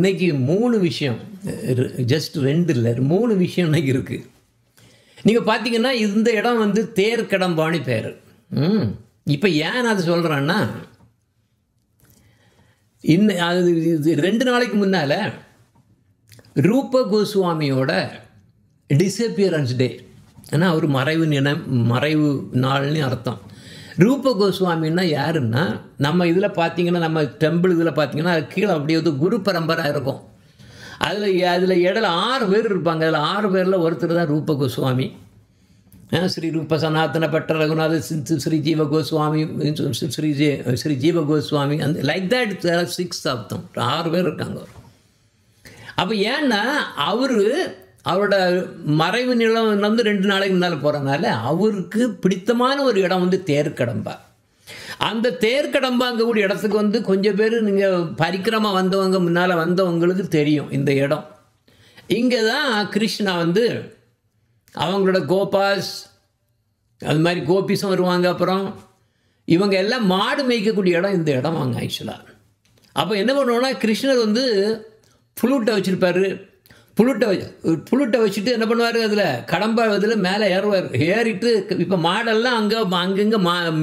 இன்னைக்கு 3 விஷயம், ஜஸ்ட் 2 இல்லை, 3 விஷயம் இன்னைக்கு இருக்குது. நீங்கள் பார்த்தீங்கன்னா இந்த இடம் வந்து தேர்க்கடம்பாணி பேர். இப்போ ஏன் நான் அதை சொல்கிறேன்னா, அது 2 நாளைக்கு முன்னால் ரூப கோஸ்வாமியோட டிஸப்பியரன்ஸ் டே. ஏன்னா அவர் மறைவு நாள்னு அர்த்தம். ரூப கோஸ்வாமின்னா யாருன்னா, நம்ம இதில் பார்த்தீங்கன்னா, நம்ம டெம்பிள் இதில் பார்த்தீங்கன்னா கீழே அப்படியே வந்து குரு பரம்பரை இருக்கும். அதில் இடையில 6 பேர் இருப்பாங்க. அதில் 6 பேரில் ஒருத்தர் தான் ரூப கோஸ்வாமி. ஸ்ரீ ரூப சனாத்தன பட்ட ரகுநாத ஸ்ரீ ஜீவ கோஸ்வாமி, ஸ்ரீ ஜீவ கோஸ்வாமி, அந்த லைக் தட் 6 ஆஃப் தம், 6 பேர் இருக்காங்க. அப்போ ஏன்னா அவரோட மறைவு நிலம் வந்து 2 நாளைக்கு முன்னால் போகிறனால அவருக்கு பிடித்தமான ஒரு இடம் வந்து தேர்க்கடம்பா. அந்த தேர்க்கடம்பாங்கக்கூடிய இடத்துக்கு வந்து கொஞ்சம் பேர் நீங்கள் பரிக்கிரமா வந்தவங்க, முன்னால் வந்தவங்களுக்கு தெரியும் இந்த இடம். இங்கே தான் கிருஷ்ணா வந்து அவங்களோட கோபாஸ், அது மாதிரி கோபிஸும் வருவாங்க. அப்புறம் இவங்க எல்லாம் மாடு மேய்க்கக்கூடிய இடம் இந்த இடம் வாங்க ஆக்சுவலாக. அப்போ என்ன பண்ணுவோன்னா, கிருஷ்ணர் வந்து ஃப்ளூட்டை வச்சுருப்பார். புளுட்டை வச்சுட்டு என்ன பண்ணுவார், அதில் கடம்பா இதில் மேலே ஏறுவார். ஏறிட்டு இப்போ மாடெல்லாம் அங்கங்கே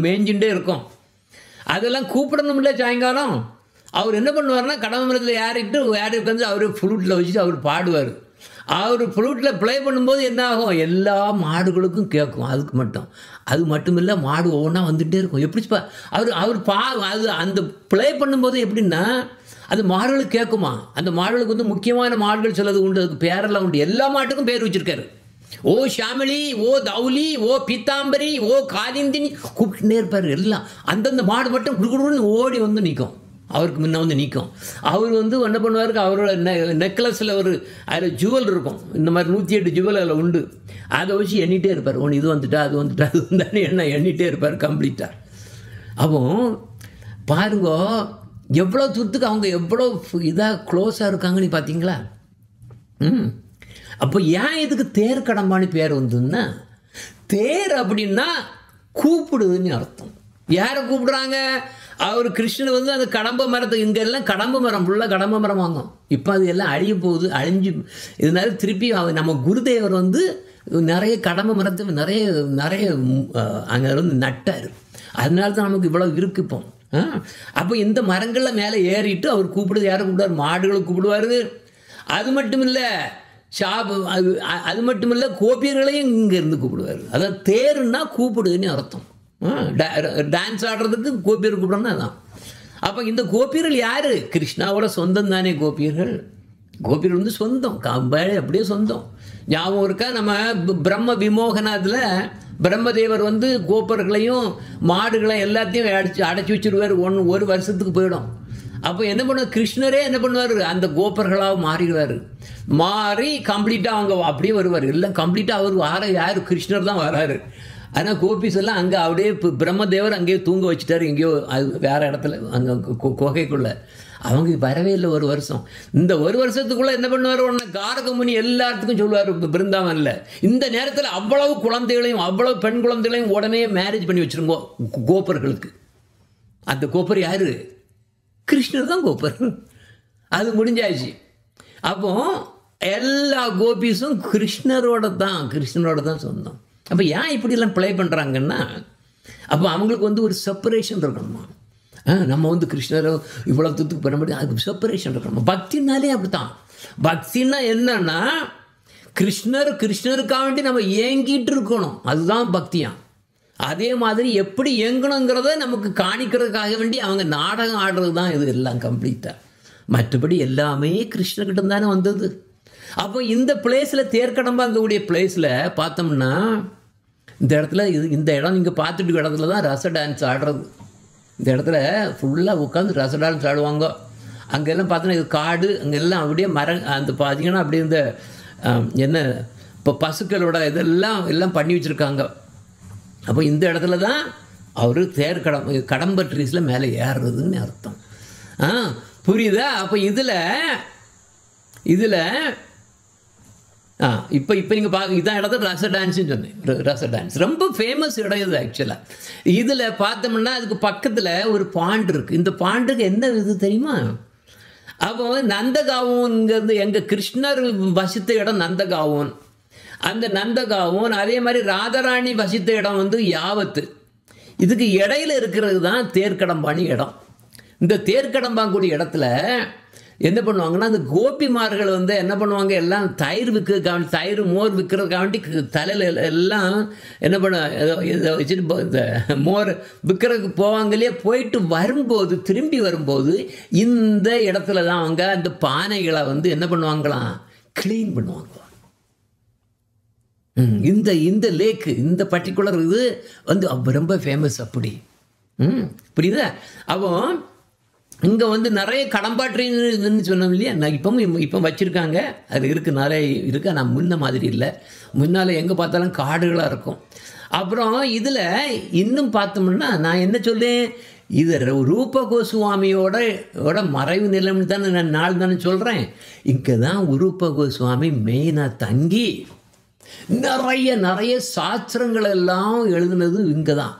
மேய்ஞ்சுட்டே இருக்கும். அதெல்லாம் கூப்பிடணும்ல சாயங்காலம். அவர் என்ன பண்ணுவார்னா, கடம்ப மரத்தில் ஏறி உட்காந்து அவர் ஃப்ளூட்டில் வச்சுட்டு அவர் பாடுவார். அவர் ஃப்ளூட்டில் ப்ளே பண்ணும்போது என்ன ஆகும், எல்லா மாடுகளுக்கும் கேட்கும். அது மட்டும் இல்லை, மாடு ஒவ்வொன்றா வந்துகிட்டே இருக்கும். எப்படி அது அந்த ப்ளே பண்ணும்போது எப்படின்னா, அது மாடுகளுக்கு கேட்குமா. அந்த மாடுகளுக்கு வந்து முக்கியமான மாடுகள் சிலது உண்டு, அதுக்கு பேரெல்லாம் உண்டு. எல்லா மாட்டுக்கும் பேர் வச்சுருக்காரு. ஓ ஷாமிலி, ஓ தௌலி, ஓ பீத்தாம்பரி, ஓ காலிந்தினி கூப்பிட்டுனே இருப்பார். எல்லாம் அந்தந்த மாடு மட்டும் குடுக்குடுன்னு ஓடி வந்து நிற்கும், அவருக்கு முன்ன வந்து நிற்கும். அவர் வந்து என்ன பண்ணுவாருக்கு, அவரோட நெக்லஸில் அதில் ஜுவல் இருக்கும். இந்த மாதிரி 108 ஜுவல் அதில் உண்டு. அதை வச்சு எண்ணிகிட்டே இருப்பார். ஒன்று இது வந்துட்டா அது வந்துட்டா அது வந்தானே எண்ணிகிட்டே இருப்பார் கம்ப்ளீட்டாக. அப்போ பாருங்க, எவ்வளோ தூரத்துக்கு அவங்க எவ்வளோ இதாக க்ளோஸாக இருக்காங்கன்னு பார்த்தீங்களா. அப்போ ஏன் இதுக்கு தேர்க்கடம்பான்னு பேர் வந்ததுன்னா, தேர் அப்படின்னா கூப்பிடுதுன்னு அர்த்தம். யாரை கூப்பிடுறாங்க, அவர் கிருஷ்ணர் வந்து அந்த கடம்ப மரத்தை, இங்கே எல்லாம் கடம்ப மரம் ஃபுல்லாக கடம்ப மரம் வாங்கும். இப்போ அது எல்லாம் அழிய போகுது, இதனால திருப்பி நம்ம குருதேவர் வந்து நிறைய கடம்ப மரத்தை நிறைய அங்கே வந்து நட்டார். அதனால தான் நமக்கு இவ்வளோ இருக்கு இப்போ. அப்போ இந்த மரங்களில் மேலே ஏறிட்டு அவர் கூப்பிடுது. யாரை கூப்பிடுவார், மாடுகளை கூப்பிடுவார். அது மட்டும் இல்லை, அது மட்டும் இல்லை, கோபியர்களையும் இங்கேருந்து கூப்பிடுவார். அதாவது தேருன்னா கூப்பிடுதுன்னு அர்த்தம். டான்ஸ் ஆடுறதுக்கு கோபியர் கூப்பிடணும்னா அதான். அப்போ இந்த கோபியர்கள் யார், கிருஷ்ணாவோட சொந்தம் தானே கோபியர்கள். கோபியர் வந்து சொந்தம், அப்படியே சொந்தம். ஞாபகம் இருக்கா, நம்ம பிரம்ம விமோகனாத்தில் பிரம்மதேவர் வந்து கோப்பர்களையும் மாடுகளையும் எல்லாத்தையும் அடைச்சி வச்சுருவார். ஒரு வருஷத்துக்கு போயிடும். அப்போ என்ன பண்ணுவார், கிருஷ்ணரே என்ன பண்ணுவார், அந்த கோப்பர்களாக மாறி கம்ப்ளீட்டாக அவங்க அப்படியே வருவார். எல்லாம் கம்ப்ளீட்டாக அவர் யார், கிருஷ்ணர் தான் வராரு. ஆனால் கோபிஸ் எல்லாம் அங்கே அப்படியே பிரம்மதேவர் அங்கேயே தூங்க வச்சுட்டார். எங்கேயோ அது வேறு இடத்துல அங்கே குகைக்குள்ளே. அவங்க வரவே இல்லை ஒரு வருஷம். இந்த ஒரு வருஷத்துக்குள்ளே என்ன பண்ணுவார், உடனே காரகமுனி எல்லாத்துக்கும் சொல்லுவார் பிருந்தாவனில், இந்த நேரத்தில் அவ்வளவு குழந்தைகளையும் அவ்வளவு பெண் குழந்தைகளையும் உடனே மேரேஜ் பண்ணி வச்சுருங்கோ கோப்பர்களுக்கு. அந்த கோப்பர் யார், கிருஷ்ணர் தான் கோப்பர். அது முடிஞ்சாச்சு. அப்போ எல்லா கோபிஸும் கிருஷ்ணரோட தான் சொந்தம். அப்போ ஏன் இப்படிலாம் ப்ளே பண்ணுறாங்கன்னா, அப்போ அவங்களுக்கு வந்து ஒரு செப்பரேஷன் இருக்கணுமா. நம்ம வந்து கிருஷ்ணரை இவ்வளோ தூத்துக்கு பண்ண முடியும், அதுக்கு செப்பரேஷன் இருக்கணும். பக்தினாலே அப்படித்தான். பக்தின்னா என்னன்னா, கிருஷ்ணருக்காக வேண்டி நம்ம ஏங்கிட்டு இருக்கணும், அதுதான் பக்தியாம். அதே மாதிரி எப்படி ஏங்கணுங்கிறத நமக்கு காணிக்கிறதுக்காக வேண்டி அவங்க நாடகம் ஆடுறது தான் இது எல்லாம் கம்ப்ளீட்டாக. மற்றபடி எல்லாமே கிருஷ்ணர்கிட்ட தானே வந்தது. அப்போ இந்த பிளேஸில் தேர்க்கடம்பாங்கக்கூடிய பிளேஸில் பார்த்தோம்னா, இந்த இடம் நீங்கள் பார்த்துட்டு இடத்துல தான் ரச டான்ஸ் ஆடுறது. இந்த இடத்துல ஃபுல்லாக உட்காந்து ரச டான்ஸ் ஆடுவாங்க. அங்கெல்லாம் பார்த்தோன்னா இது காடு, அங்கெல்லாம் அப்படியே அந்த பார்த்தீங்கன்னா அப்படியே இந்த என்ன இப்போ பசுக்களோட எல்லாம் பண்ணி வச்சுருக்காங்க. அப்போ இந்த இடத்துல தான் அவர் கடம்ப ட்ரீஸில் மேலே ஏறுறதுன்னு அர்த்தம். புரியுதா. அப்போ இதில் இப்போ நீங்கள் பார்க்க இதான் இடத்துல ரச டான்ஸ்ன்னு சொன்னேன். ரச டான்ஸ் ரொம்ப ஃபேமஸ் இடம் இது ஆக்சுவலாக. இதில் பார்த்தோம்னா அதுக்கு பக்கத்தில் ஒரு பாண்ட் இருக்குது. இந்த பாண்டுக்கு என்ன இது தெரியுமா, அப்போ நந்தகாவன்கிறது எங்கள் கிருஷ்ணர் வசித்த இடம் நந்தகாவன். அந்த நந்தகாவன் அதே மாதிரி ராதாராணி வசித்த இடம் வந்து யாவத்து. இதுக்கு இடையில இருக்கிறது தான் தேர்க்கடம்பாணி இடம். இந்த தேர்க்கடம்பாங்கூடிய இடத்துல என்ன பண்ணுவாங்கன்னா, அந்த கோபிமார்கள் வந்து என்ன பண்ணுவாங்க, எல்லாம் தயிர் விற்கிறதுக்காண்டி, தயிர் மோர் விற்கிறதுக்காண்டி தலையில் எல்லாம் என்ன பண்ண இதை வச்சுட்டு இந்த மோர் விற்கிறதுக்கு போவாங்க இல்லையா. போயிட்டு வரும்போது, திரும்பி வரும்போது இந்த இடத்துல தான் அவங்க அந்த பானைகளை வந்து என்ன பண்ணுவாங்களாம், க்ளீன் பண்ணுவாங்க. இந்த லேக்கு, இந்த பர்டிகுலர் இது வந்து ரொம்ப ஃபேமஸ். அப்படி புரியுதா? அப்போ இங்கே வந்து நிறைய கடம்பாட்டுன்னு சொன்னோம் இல்லையா, நான் இப்போ வச்சுருக்காங்க. அது இருக்குது, நிறைய இருக்குது. ஆனால் முன்ன மாதிரி இல்லை. முன்னால் எங்கே பார்த்தாலும் காடுகளாக இருக்கும். அப்புறம் இதில் இன்னும் பார்த்தோம்னா, நான் என்ன சொல்லேன், இது ரூப கோஸ்வாமியோட மறைவு நிலைன்னு தானே நான் நாள் தானே சொல்கிறேன். இங்கே தான் ரூப கோஸ்வாமி மெயினாக தங்கி நிறைய சாஸ்திரங்கள் எல்லாம் எழுதுனது இங்கே தான்.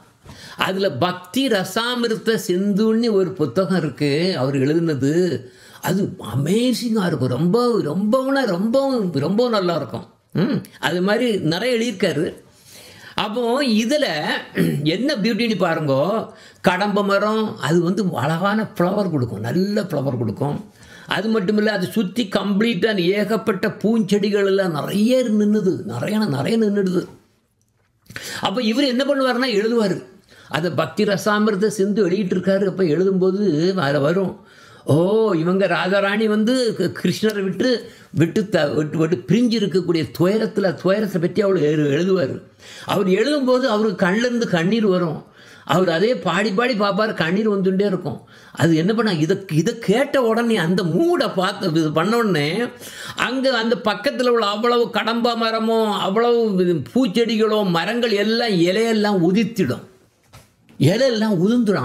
அதில் பக்தி ரசாமிருத்த சிந்துன்னு ஒரு புத்தகம் இருக்குது, அவர் எழுதுனது. அது அமேசிங்காக இருக்கும். ரொம்ப நல்லா இருக்கும். அது மாதிரி நிறைய எழுதியிருக்காரு. அப்போ இதில் என்ன பியூட்டின்னு பாருங்கோ, கடம்ப மரம் அது வந்து அழகான ஃப்ளவர் கொடுக்கும், நல்ல ஃப்ளவர் கொடுக்கும். அது மட்டும் இல்லை, அதை சுற்றி கம்ப்ளீட்டாக ஏகப்பட்ட பூஞ்செடிகள் எல்லாம் நிறைய நின்றுடுது. அப்போ இவர் என்ன பண்ணுவார்னா, எழுதுவார். அதை பக்தி ரசாமிர்த சிந்து எழுதிட்டுருக்காரு. அப்போ எழுதும்போது அதில் வரும், ஓ இவங்க ராதாராணி வந்து கிருஷ்ணரை விட்டு பிரிஞ்சு இருக்கக்கூடிய துயரத்தை பற்றி அவர் எழுதுவார். அவர் எழுதும்போது அவருக்கு கண்ணிலேருந்து கண்ணீர் வரும். அவர் அதே பாடி பார்ப்பார், கண்ணீர் வந்துட்டே இருக்கும். அது என்ன பண்ண, இதை கேட்ட உடனே அந்த மூடை பார்த்து இது பண்ண உடனே அங்கே அந்த பக்கத்தில் உள்ள அவ்வளவு கடம்பா மரமோ, அவ்வளவு பூச்செடிகளோ, மரங்கள் எல்லாம் இலையெல்லாம் உதிர்த்திடும்.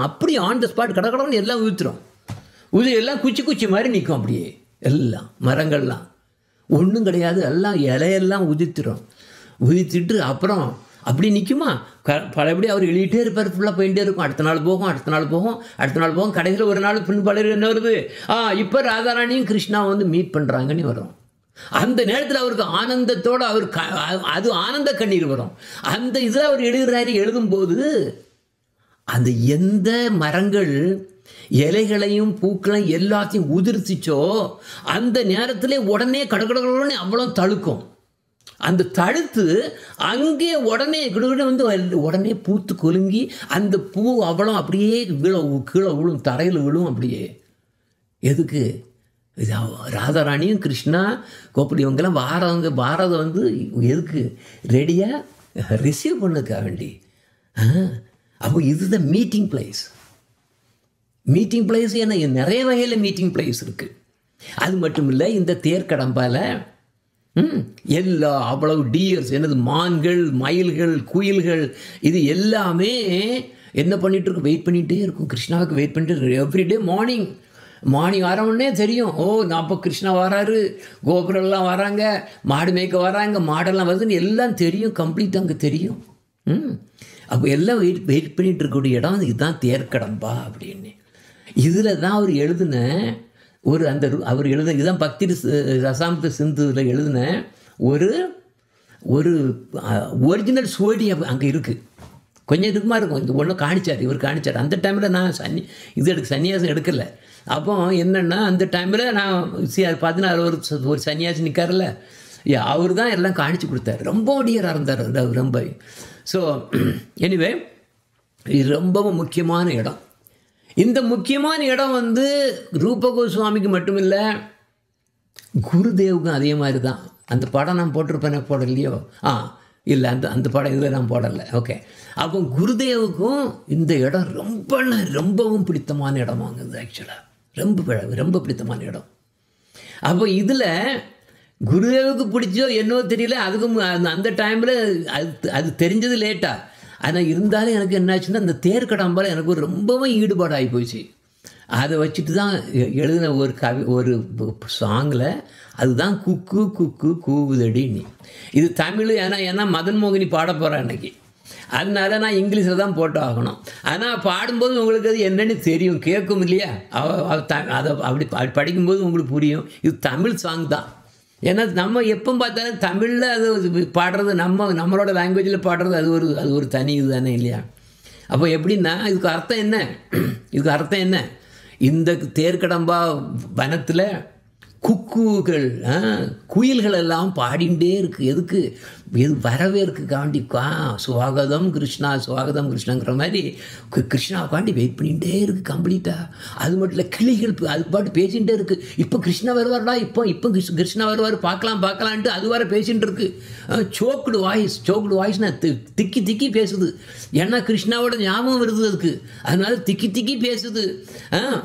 அப்படி ஆன் த ஸ்பாட் கடற்கடன்னு எல்லாம் உதிர்த்திடும். எல்லாம் குச்சி மாதிரி நிற்கும். அப்படியே எல்லாம் மரங்கள்லாம் ஒன்றும் கிடையாது, எல்லாம் இலையெல்லாம் உதிர்த்திட்டு அப்புறம் அப்படி நிற்குமா. பலபடி அவர் எழுதிட்டே இருப்பார், ஃபுல்லாக போயிட்டே இருக்கும். அடுத்த நாள் போகும். கடைசியில் ஒரு நாள் பலர் என்ன வருது, இப்போ ராதாராணியும் கிருஷ்ணா வந்து மீட் பண்ணுறாங்கன்னு வரும். அந்த நேரத்தில் அவருக்கு ஆனந்தத்தோடு அது ஆனந்த கண்ணீர் வரும். அந்த இதில் அவர் எழுதும்போது அந்த எந்த மரங்கள் இலைகளையும் பூக்களையும் எல்லாத்தையும் உதிர்த்திச்சோ அந்த நேரத்திலே உடனே கடற்கடை அவ்வளோ தழுக்கும். அந்த தடுத்து அங்கே உடனே வந்து உடனே பூத்து கொலுங்கி அந்த பூ அவ்வளோ அப்படியே கீழே விழும், தரையில் விழும். அப்படியே எதுக்கு, ராதாராணியும் கிருஷ்ணா கோப்படி இவங்கெல்லாம் வாரதை வந்து எதுக்கு, ரெடியாக ரிசீவ் பண்ணதுக்காக வேண்டி. அப்போ இதுதான் மீட்டிங் பிளேஸ். ஏன்னா நிறைய வகையில் மீட்டிங் பிளேஸ் இருக்குது. அது மட்டும் இல்லை, இந்த தேர்க்கடம்பால் எல்லா அவ்வளவு டியர்ஸ், மான்கள், மயில்கள், குயில்கள், இது எல்லாமே என்ன பண்ணிட்டு இருக்கும், வெயிட் பண்ணிகிட்டே இருக்கும். கிருஷ்ணாவுக்கு வெயிட் பண்ணிட்டு எவ்ரிடே மார்னிங் வரவுடனே தெரியும், ஓ நான் இப்போ கிருஷ்ணா வராரு, கோபுரம்லாம் வராங்க, மாடு மேய்க்க வராங்க, மாடெல்லாம் வருதுன்னு எல்லாம் தெரியும், கம்ப்ளீட் அங்கே தெரியும். அப்போ எல்லாம் வெயிட் பண்ணிகிட்டு இருக்கக்கூடிய இடம் இதுதான் தேர்க்கடம்பா அப்படின்னு. இதில் தான் அவர் எழுதின அவர் எழுதின இதுதான் பக்தி ரசாமிர்த சிந்துவில் எழுதின ஒரு ஒரிஜினல் சுவடி அங்கே இருக்குது. கொஞ்சம் இதுக்குமா இருக்கும். இந்த ஒன்றும் இவர் காணிச்சார். அந்த டைமில் நான் சன்னியாசம் எடுக்கலை. அப்போ என்னென்னா, அந்த டைமில் நான் 16 ஒரு சன்னியாசி நிற்கார்ல, அவர் தான் எல்லாம் காணிச்சு கொடுத்தார். ரொம்ப டியராக இருந்தார் அவர், ரொம்ப. ஸோ எனிவே இது ரொம்பவும் முக்கியமான இடம். இந்த முக்கியமான இடம் வந்து ரூப கோஸ்வாமிக்கு மட்டும் இல்லை, குருதேவுக்கும் அதே மாதிரி தான். அந்த படம் நான் போட்டிருப்பேனே, போடலையோ? இல்லை, அந்த படம் இதில் நான் போடலை. ஓகே. அப்போ குருதேவுக்கும் இந்த இடம் ரொம்பவும் பிடித்தமான இடமாங்குது. ஆக்சுவலாக ரொம்ப பிடித்தமான இடம். அப்போ இதில் குருதேவுக்கு பிடிச்சோ என்னவோ தெரியல, அதுக்கும் அந்த டைமில் அது தெரிஞ்சது லேட்டாக. ஆனால் இருந்தாலும் எனக்கு என்னாச்சுன்னா, அந்த தேர்க்கடம்பால் எனக்கு ரொம்பவும் ஈடுபாடு ஆகி போச்சு. அதை வச்சுட்டு தான் எழுதின ஒரு சாங்கில் அதுதான் குக்கு குக்கு கூவுதடின்னு. இது தமிழ். ஏன்னா மதன் மோகினி பாட போகிறேன் அன்னைக்கு. அதனால நான் இங்கிலீஷில் தான் போட்டு ஆகணும். ஆனால் பாடும்போது உங்களுக்கு அது என்னென்னு தெரியும், கேட்கும் இல்லையா? அதை அப்படி படிக்கும்போது உங்களுக்கு புரியும், இது தமிழ் சாங் தான். ஏன்னா நம்ம எப்போ பார்த்தாலும் தமிழில் அது பாடுறது, நம்மளோட லாங்குவேஜில் பாடுறது அது ஒரு தனி இது தானே இல்லையா? அப்போ எப்படின்னா இதுக்கு அர்த்தம் என்ன? இதுக்கு அர்த்தம் என்ன? இந்த தேர்க்கடம்பா வனத்தில் குக்குகள், குயில்கள் எல்லாம் பாடிண்டே இருக்குது. எதுக்கு? இது வரவேற்குக்காண்டி, சுவாகதம் கிருஷ்ணா, சுவாகதம் கிருஷ்ணங்கிற மாதிரி கிருஷ்ணாவுக்காண்டி வெயிட் பண்ணிகிட்டே இருக்குது கம்ப்ளீட்டாக. அது மட்டும் இல்லை, கிளிகள் அது பாட்டு பேசிகிட்டே இருக்குது. இப்போ கிருஷ்ணா வருவார்டா, இப்போ கிருஷ்ணா வருவார், பார்க்கலான்ட்டு அது வர பேசிகிட்டு இருக்கு. சோக்குடு வாய்ஸ்னா திக்கி பேசுது. ஏன்னா கிருஷ்ணாவோட ஞாபகம் வருது அதுக்கு, அதனால திக்கி பேசுது.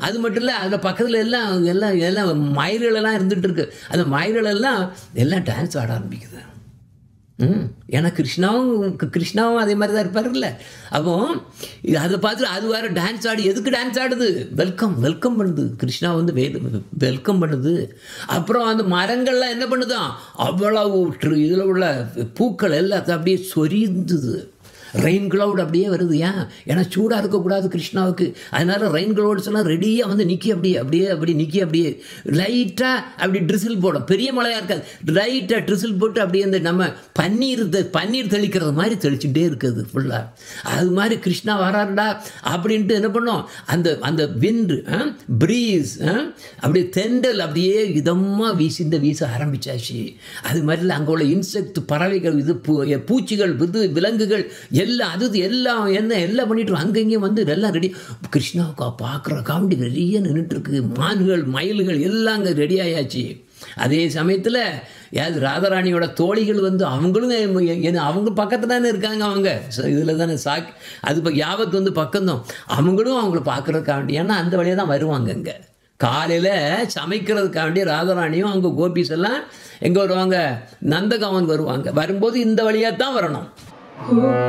அது மட்டும் இல்லை, அதில் பக்கத்தில் எல்லாம் மயில்களெல்லாம் இருந்துகிட்டு இருக்கு. அந்த மயில்களெல்லாம் எல்லாம் டான்ஸ் ஆட ஆரம்பிக்குது. ஏன்னா கிருஷ்ணாவும் அதே மாதிரி தான் இருப்பாருல்ல. அப்போ அதை பார்த்து அது வேறு டான்ஸ் ஆடி, எதுக்கு டான்ஸ் ஆடுது? வெல்கம் பண்ணுது. கிருஷ்ணா வந்து வெல்கம் பண்ணுது. அப்புறம் அந்த மரங்கள்லாம் என்ன பண்ணுதான், அவ்வளவு இதில் உள்ள பூக்கள் எல்லாத்தையும் அப்படியே சொரிந்துது. ரெயின் க்ளவுட் அப்படியே வருது. ஏன்னா சூடாக இருக்கக்கூடாது கிருஷ்ணாவுக்கு, அதனால் ரெயின் க்ளவுட்ஸ் எல்லாம் ரெடியாக வந்து அப்படியே லைட்டாக அப்படி ட்ரிசில் போடும். பெரிய மழையாக இருக்காது, லைட்டாக ட்ரிசில் போட்டு அப்படியே அந்த நம்ம பன்னீர் தெளிக்கிறது மாதிரி தெளிச்சுட்டே இருக்குது ஃபுல்லாக. அது மாதிரி கிருஷ்ணா வராருடா அப்படின்ட்டு என்ன பண்ணோம், அந்த விண்டு ப்ரீஸ் அப்படியே தெண்டல் அப்படியே இதமாக வீச ஆரம்பிச்சாச்சு. அது மாதிரி அங்கே உள்ள இன்செக்ட், பறவைகள், பூச்சிகள், விலங்குகள் எல்லாம் பண்ணிட்டு அங்கங்கேயும் வந்து எல்லாம் ரெடி. கிருஷ்ணாவுக்கா பார்க்குற காமெடி ரெடியாக நின்றுட்டுருக்கு. மான்கள், மயில்கள் எல்லாம் அங்கே ரெடி ஆயாச்சு. அதே சமயத்தில் ராதாராணியோட தோழிகள் வந்து அவங்களும் அவங்க பக்கத்தில் தானே இருக்காங்க. அவங்க இதில் தானே அது இப்போ யாவத் வந்து பக்கம்தான். அவங்களும் அவங்கள பார்க்குறதுக்காண்டி, ஏன்னா அந்த வழியாக தான் வருவாங்க. அங்கே காலையில் சமைக்கிறதுக்காண்டி ராதாராணியும் அவங்க கோபிஸ் எல்லாம் எங்கே வருவாங்க, நந்தகாவன் வருவாங்க. வரும்போது இந்த வழியாக தான் வரணும். Vicky,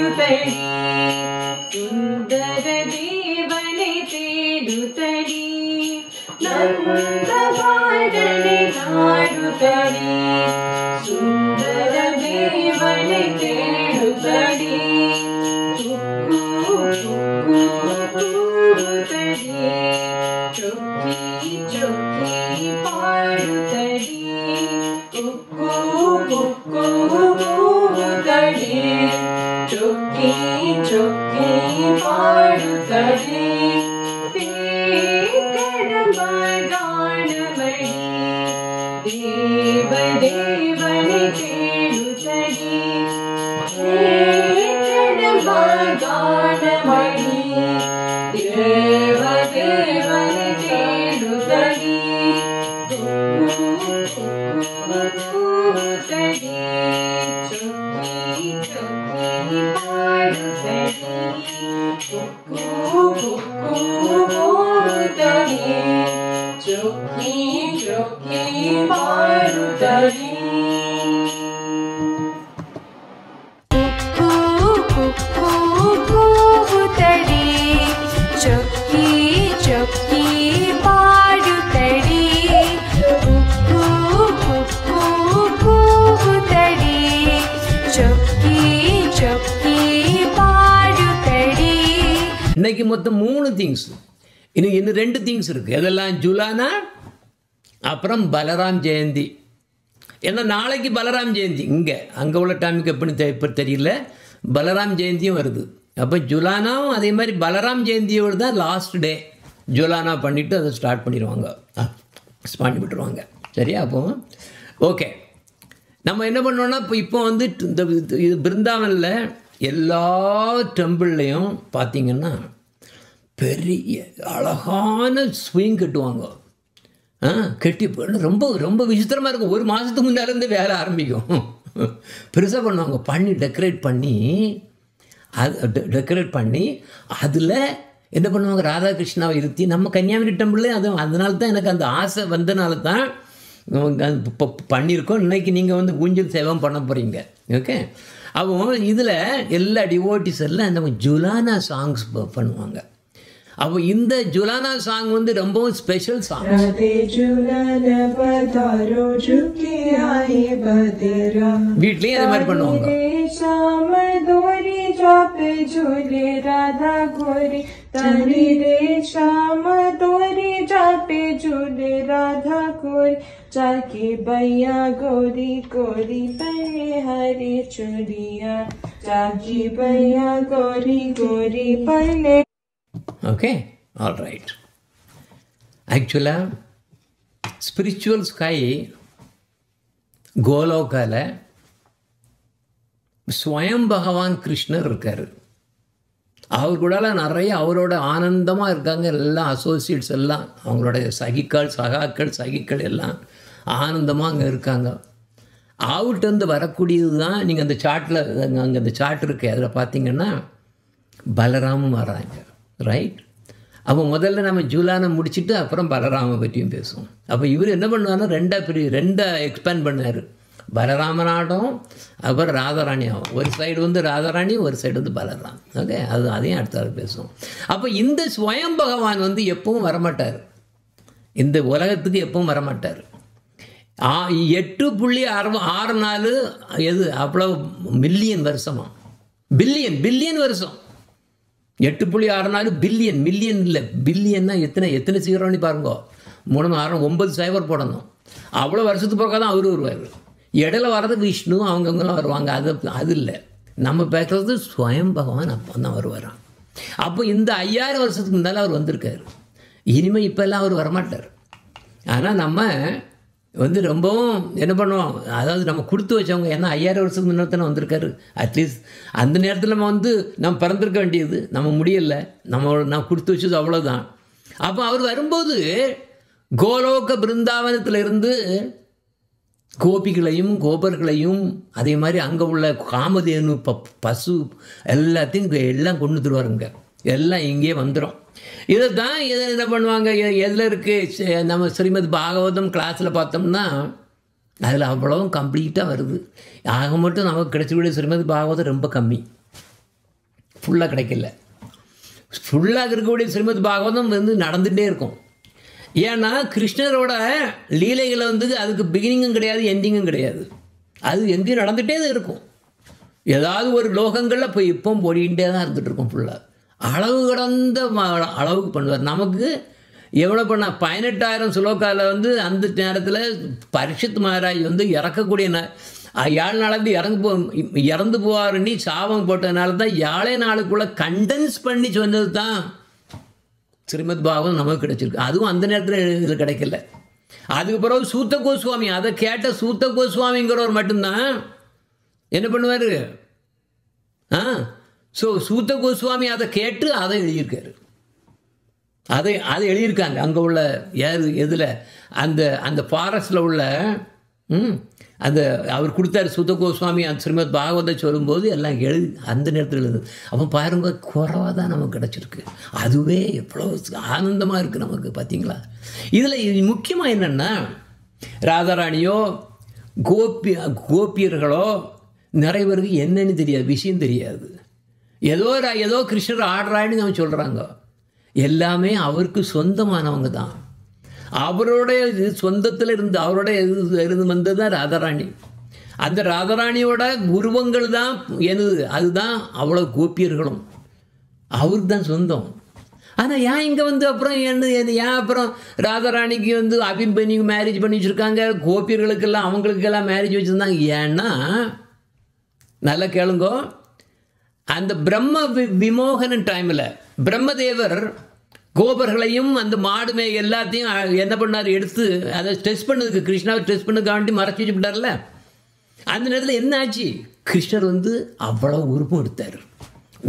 பாடுதடி சுந்தர தேவனை தேடுதடி நந்த பாடலை நாடுதடி சுந்தர தேவனை தேடுதடி கூவுதடி சொக்கி சொக்கி பாடுதடி கூவுதடி சொக்கி சொக்கி பாடுதடி காணமடி தேவ தேவனை தேடுதடி காணமடி தேவ தேவனை தேடுதடி கூவுதடி சொக்கி சொக்கி பாடுதடி கூவுதடி சொக்கி சொக்கி பாடுதடி கூவுதடி சொக்கி சொக்கி பாடுதடி கூவுதடி சொக்கி சொக்கி பாடுதடி. இன்னைக்கு மொத்தம் 3 திங்ஸ், இன்னும் 2 திங்ஸ் இருக்குது. அதெல்லாம் ஜுலானா, அப்புறம் பலராம் ஜெயந்தி. ஏன்னா நாளைக்கு பலராம் ஜெயந்தி, அங்கே உள்ள டைமுக்கு எப்படி தெரியல, பலராம் ஜெயந்தியும் வருது. அப்போ ஜுலானாவும் அதே மாதிரி பலராம் ஜெயந்தியோடு தான் லாஸ்ட் டே. ஜுலானா பண்ணிவிட்டு அதை ஸ்டார்ட் பண்ணிடுவாங்க, பண்ணி விட்டுருவாங்க. சரியா? அப்போ ஓகே, நம்ம என்ன பண்ணோன்னா இப்போ வந்து இந்த இது பிருந்தாவனில் எல்லா டெம்பிள்லேயும் பார்த்திங்கன்னா பெரிய அழகான ஸ்விங் கட்டுவாங்க. கட்டி ரொம்ப ரொம்ப விசித்திரமாக இருக்கும். 1 மாதத்துக்கு முன்னாலேருந்து வேலை ஆரம்பிக்கும். பெருசாக பண்ணுவாங்க, பண்ணி டெக்கரேட் பண்ணி அதில் என்ன பண்ணுவாங்க, ராதாகிருஷ்ணாவை இருத்தி. நம்ம கன்னியாகுமரி டெம்பிள்லேயே அதனால தான் எனக்கு அந்த ஆசை வந்தனால தான் இப்போ பண்ணியிருக்கோம். இன்றைக்கி நீங்கள் வந்து ஊஞ்சல் சேவம் பண்ண போகிறீங்க. ஓகே, அப்போ இதில் எல்லா டிவோட்டிஸ் எல்லாம் நம்ம ஜுலானா சாங்ஸ் பண்ணுவாங்க. அப்போ இந்த ஜுலானா சாங் வந்து ரொம்பவும் ஸ்பெஷல் சாங். வீட்லேயும் அதே மாதிரி பண்ணுவாங்க. राधा गोरी तनी रे श्याम दोरी जापे झूले राधा गोरी जाके भैया गोरी गोरी पहले हरी चुड़िया जाकी भैया गोरी गोरी पहले. Okay, all right. Actually, spiritual sky கோலோகால ஸ்வயம் பகவான் கிருஷ்ணர் இருக்கார். அவர் கூட நிறைய அவரோட ஆனந்தமாக இருக்காங்க. எல்லாம் அசோசியேட்ஸ் எல்லாம் அவங்களோட சகிக்கள் எல்லாம் ஆனந்தமாக அங்கே இருக்காங்க. அவர்கிட்ட வரக்கூடியது தான் நீங்கள் அந்த சார்ட்டில் அங்கே அந்த சார்ட் இருக்கு, அதில் பார்த்தீங்கன்னா பலராமும் வராங்க. ரைட்? அப்போ முதல்ல நம்ம ஜூலானை முடிச்சுட்டு அப்புறம் பலராம பற்றியும் பேசுவோம். அப்போ இவர் என்ன பண்ணுவார்னா ரெண்டாக எக்ஸ்பேண்ட் பண்ணார். பலராமனாடும் அப்புறம் ராதாராணி ஆகும். ஒரு சைடு வந்து ராதாராணி, ஒரு சைடு வந்து பலராம். ஓகே, அதையும் அடுத்த பேசுவோம். அப்போ இந்த ஸ்வயம் பகவான் வந்து எப்பவும் வரமாட்டார், இந்த உலகத்துக்கு எப்பவும் வரமாட்டார். 8.64 எது அவ்வளோ மில்லியன் வருஷமா, பில்லியன் வருஷம். 8.64 பில்லியன், மில்லியன் இல்லை, பில்லியன்னா எத்தனை சீரோன்னு பாருங்க. 3 6 9 சைபர் போடணும். அவ்வளோ வருஷத்துக்கு பிறகு தான் அவர் வருவார். இடையில வர்றது விஷ்ணு அவங்கவுங்களாம் வருவாங்க. அது இல்லை, நம்ம பேசுறது ஸ்வயம் பகவான் அப்போ தான் வருவாராம். அப்போ இந்த 5000 வருஷத்துக்கு முன்னால் அவர் வந்திருக்காரு. இனிமேல் இப்போல்லாம் அவர் வரமாட்டார். ஆனால் நம்ம வந்து ரொம்பவும் என்ன பண்ணுவோம், அதாவது நம்ம கொடுத்து வச்சவங்க. ஏன்னா 5000 வருஷத்துக்கு முன்னாடி தானே வந்திருக்காரு. அட்லீஸ்ட் அந்த நேரத்தில் நம்ம பிறந்திருக்க வேண்டியது, நம்ம முடியலை, நான் கொடுத்து வச்சது அவ்வளோதான். அப்போ அவர் வரும்போது கோலோக பிருந்தாவனத்தில் இருந்து கோபிகளையும் கோபர்களையும் அதே மாதிரி அங்கே உள்ள காமதேனு பசு எல்லாம் கொண்டு தருவாருங்க. எல்லாம் இங்கே வந்துடும். இதை தான் என்ன பண்ணுவாங்க, எதில் இருக்குது நம்ம ஸ்ரீமத் பாகவதம் கிளாஸில் பார்த்தோம்னா அதில் அவ்வளவும் கம்ப்ளீட்டாக வருது. ஆக மட்டும் நமக்கு கிடைச்சக்கூடிய ஸ்ரீமத் பாகவதம் ரொம்ப கம்மி. ஃபுல்லாக கிடைக்கல. ஃபுல்லாக இருக்கக்கூடிய ஸ்ரீமத் பாகவதம் வந்து நடந்துகிட்டே இருக்கும். ஏன்னா கிருஷ்ணரோட லீலைகளை வந்து அதுக்கு பிகினிங்கும் கிடையாது, எண்டிங்கும் கிடையாது. அது எங்கேயும் நடந்துகிட்டே தான் இருக்கும். ஏதாவது ஒரு லோகங்களில் போய் இப்போவும் போடிக்கிட்டே தான் இருந்துகிட்டு இருக்கும். ஃபுல்லாக அளவு கடந்த அளவுக்கு பண்ணுவார். நமக்கு எவ்வளோ பண்ண 18,000 ஸ்லோக்காவில் வந்து அந்த நேரத்தில் பரீட்சித் மகாராஜ் வந்து இறக்கக்கூடிய 7 நாளைக்கு இறந்து போவாருன்னு சாபம் போட்டதுனால தான் 7 நாளுக்குள்ளே கண்டென்ஸ் பண்ணி சொன்னது தான் ஸ்ரீமத் பாகவதம் நமக்கு கிடைச்சிருக்கு. அதுவும் அந்த நேரத்தில் இதில் கிடைக்கல. அதுக்கு பிறகு சூத்த கோஸ்வாமி, அதை கேட்ட சூத்த கோஸ்வாமிங்கிறவர் மட்டும்தான் என்ன பண்ணுவார்? ஸோ சூத்த கோஸ்வாமி அதை கேட்டு அதை எழுதியிருக்காரு. அதை எழுதியிருக்காங்க. அங்கே உள்ள எதில் அந்த ஃபாரஸ்டில் உள்ள அந்த அவர் கொடுத்தாரு சூத்த கோஸ்வாமி அந்த ஸ்ரீமத் பாகவதை சொல்லும்போது எல்லாம் அந்த நேரத்தில் எழுதுது. அப்போ பாருங்க, குறைவாக தான் நமக்கு கிடச்சிருக்கு. அதுவே எவ்வளோ ஆனந்தமாக இருக்குது நமக்கு. பார்த்தீங்களா? இதில் முக்கியமாக என்னென்னா, ராதாராணியோ கோபியர்களோ நிறைய பேருக்கு என்னன்னு தெரியாது, விஷயம் தெரியாது. ஏதோ கிருஷ்ணர் ஆடுறான்னு நம்ம சொல்கிறாங்க. எல்லாமே அவருக்கு சொந்தமானவங்க தான். அவருடைய சொந்தத்தில் இருந்து அவருடைய இருந்து வந்தது தான் ராதாராணி. அந்த ராதாராணியோட உருவங்கள் தான் எனது. அதுதான் அவ்வளோ கோபியர்களும் அவருக்கு தான் சொந்தம். ஆனால் ஏன் இங்கே வந்து அப்புறம் ஏன் அப்புறம் ராதாராணிக்கு வந்து அபிமன்யுக்கு மேரேஜ் பண்ணி வச்சுருக்காங்க, கோபியர்களுக்கெல்லாம் அவங்களுக்கெல்லாம் மேரேஜ் வச்சுருந்தாங்க? ஏன்னா நல்லா கேளுங்கோ, அந்த பிரம்ம விமோகன டைமில் பிரம்மதேவர் கோபர்களையும் அந்த மாடுமே எல்லாத்தையும் என்ன பண்ணார்? எடுத்து அதை டெஸ்ட் பண்ணதுக்கு, கிருஷ்ணாவை டெஸ்ட் பண்ணதுக்காண்டி மறைச்சி வச்சு விட்டார்ல. அந்த நேரத்தில் என்ன ஆச்சு? கிருஷ்ணர் வந்து அவ்வளோ உருவம் எடுத்தார்.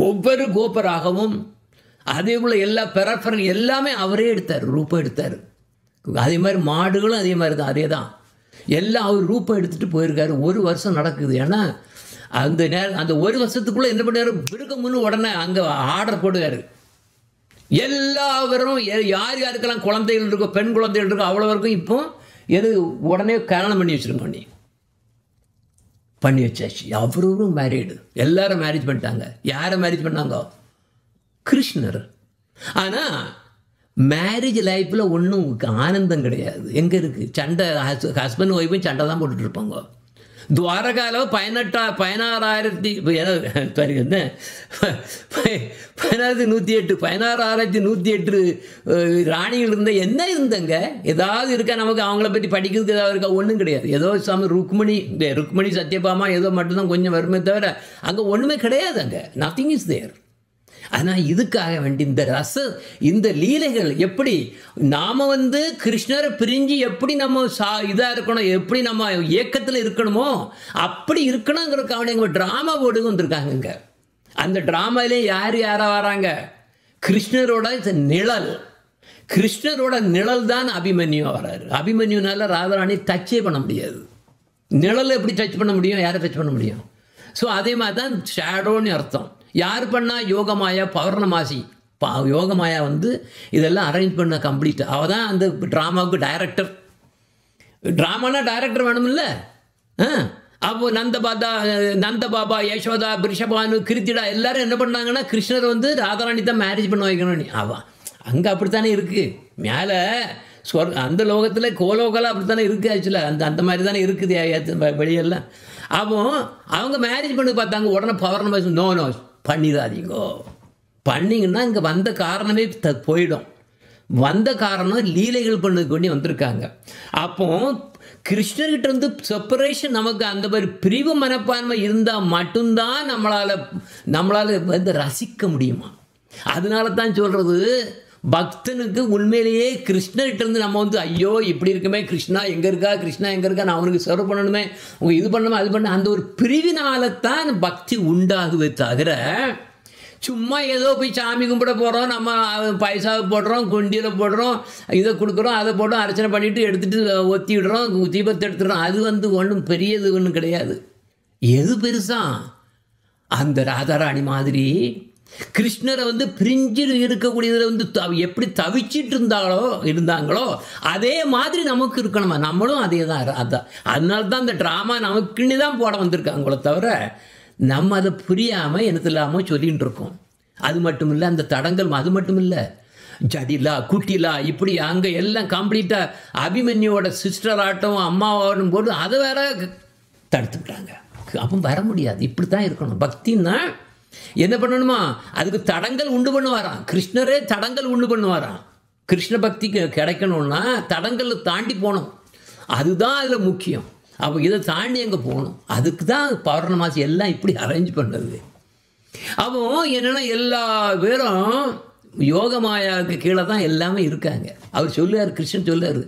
ஒவ்வொரு கோபராகவும் அதே போல் எல்லா பெரஃபரன் எல்லாமே அவரே எடுத்தார், ரூபம் எடுத்தார். அதே மாதிரி மாடுகளும் அதே மாதிரி தான், அதே தான் எல்லாம் அவர் ரூபம் எடுத்துகிட்டு போயிருக்காரு. 1 வருஷம் நடக்குது. ஏன்னா அந்த 1 வருஷத்துக்குள்ளே என்ன பண்ணார்? பிறகுமுன்னு உடனே அங்கே ஆர்டர் போடுவார். எல்லாரும் யார் யாருக்கெல்லாம் குழந்தைகள் இருக்கோ, பெண் குழந்தைகள் இருக்கோ அவ்வளோவருக்கும் இப்போ உடனே கல்யாணம் பண்ணி வச்சுருக்கோம். பண்ணி வச்சாச்சு. அவரும் மேரீடு, எல்லாரும் மேரேஜ் பண்ணிட்டாங்க. யாரை மேரேஜ் பண்ணாங்க? கிருஷ்ணர். ஆனால் மேரேஜ் லைஃப்பில் ஒன்றும் ஆனந்தம் கிடையாது. எங்கே இருக்குது? சண்டை. ஹஸ்பண்ட் ஒய்ஃபும் சண்டை தான் போட்டுட்டு இருப்பாங்க. துவாரகாவில் 16,108 ராணிகள் இருந்தால் என்ன இருந்தங்க? ஏதாவது இருக்கா நமக்கு? அவங்கள பற்றி படிக்கிறதுக்கு ஏதாவது இருக்கா? ஒன்றும் கிடையாது. ஏதோ ருக்மணி சத்யபாமா ஏதோ மட்டும்தான் கொஞ்சம் வருமே தவிர அங்கே ஒன்றுமே கிடையாது. அங்கே நத்திங் இஸ் தேர். ஆனால் இதுக்காக வேண்டி இந்த லீலைகள் எப்படி நாம் வந்து கிருஷ்ணரை பிரிஞ்சு எப்படி நம்ம இதாக இருக்கணும், எப்படி நம்ம இயக்கத்தில் இருக்கணுமோ அப்படி இருக்கணுங்கிறதுக்காக எங்க ட்ராமா போர்டுக்கு வந்திருக்காங்க. அந்த ட்ராமாலே யாராக வராங்க? கிருஷ்ணரோட நிழல் தான் அபிமன்யு வராரு. அபிமன்யுனால ராதாராணி டச்சே பண்ண முடியாது. நிழல் எப்படி டச் பண்ண முடியும்? யாரை டச் பண்ண முடியும்? ஸோ அதே மாதிரி தான் ஷேடோன்னு அர்த்தம். யார் பண்ணால்? யோகமாயா, பௌர்ணமாசி. யோகமாயா வந்து இதெல்லாம் அரேஞ்ச் பண்ண கம்ப்ளீட். அவள் தான் அந்த ட்ராமாவுக்கு டைரக்டர். ட்ராமானா டைரக்டர் வேணுமில்ல? அப்போது நந்தபாபா, யசோதா, ரிஷபானு, கிருத்திடா எல்லாரும் என்ன பண்ணாங்கன்னா கிருஷ்ணர் வந்து ராதாராணி தான் மேரேஜ் பண்ண வைக்கணும். அவன் அங்கே அப்படித்தானே இருக்குது. மேலே அந்த லோகத்தில் கோலோகலாம் அப்படித்தானே இருக்குது. ஆக்சுவலாக அந்த மாதிரி தானே இருக்குது வெளியெல்லாம். அப்போ அவங்க மேரேஜ் பண்ணி பார்த்தாங்க. உடனே பௌர்ணமாசி நோ பண்ணிடாதீங்கோ. பண்ணிங்கன்னா இங்கே வந்த காரணமே போயிடும். வந்த காரணம் லீலைகள் பண்ணதுக்கு வேண்டி வந்திருக்காங்க. அப்போ கிருஷ்ணர்கிட்ட இருந்து செப்பரேஷன் நமக்கு அந்த மாதிரி பிரிவு மனப்பான்மை இருந்தால் மட்டும்தான் நம்மளால் வந்து ரசிக்க முடியுமா. அதனால தான் சொல்கிறது, பக்தனுக்கு உண்மையிலேயே கிருஷ்ணர்கிட்ட இருந்து நம்ம வந்து ஐயோ இப்படி இருக்குமே, கிருஷ்ணா எங்கே இருக்கா, நான் அவனுக்கு சர்வ் பண்ணணுமே, உங்கள் இது பண்ணணுமே, அது பண்ண அந்த ஒரு பிரிவினால தான் பக்தி உண்டாகுவே தவிர சும்மா ஏதோ போய் சாமி கும்பிட போகிறோம், நம்ம பைசாவை போடுறோம், குண்டியில் போடுறோம், இதை கொடுக்குறோம், அதை போடுறோம், அர்ச்சனை பண்ணிவிட்டு எடுத்துகிட்டு ஒத்தி விடுறோம், தீபத்தை எடுத்துடுறோம். அது வந்து ஒன்றும் பெரியது ஒன்றும் கிடையாது. எது பெருசா? அந்த ராதாராணி மாதிரி கிருஷ்ணரை வந்து பிரிஞ்சு இருக்கக்கூடியதில் வந்து எப்படி தவிச்சிட்டு இருந்தாங்களோ அதே மாதிரி நமக்கு இருக்கணுமா? நம்மளும் அதே தான். அதான் அதனால தான் இந்த ட்ராமா நமக்குன்னு தான் போட வந்திருக்காங்களோ தவிர நம்ம அதை புரியாமல் எனக்கு இல்லாமல் சொல்லிகிட்டு இருக்கோம். அது மட்டும் இல்லை, அந்த தடங்கள் அது மட்டும் இல்லை, ஜடிலா குட்டிலா இப்படி அங்கே எல்லாம் கம்ப்ளீட்டாக அபிமன்யோட சிஸ்டர் ஆட்டம் அம்மாவாடும் போது அதை வேற தடுத்துக்கிட்டாங்க. அப்போ வர முடியாது. இப்படி தான் இருக்கணும். பக்தின்னா என்ன பண்ணணுமா, அதுக்கு தடங்கள் உண்டு பண்ணுவாராம். கிருஷ்ணரே தடங்கள் உண்டு பண்ணுவாராம். கிருஷ்ண பக்திக்கு கிடைக்கணும்னா தடங்கள் தாண்டி போகணும். அதுதான் அதில் முக்கியம். அப்போ இதை தாண்டி அங்கே போகணும். அதுக்கு தான் பௌர்ணமாசி எல்லாம் இப்படி அரேஞ்ச் பண்ணுறது. அப்போ என்னென்னா எல்லா பேரும் யோகமாயாவுக்கு கீழே தான் எல்லாமே இருக்காங்க. அவர் சொல்லுவார், கிருஷ்ணன் சொல்லுவார்,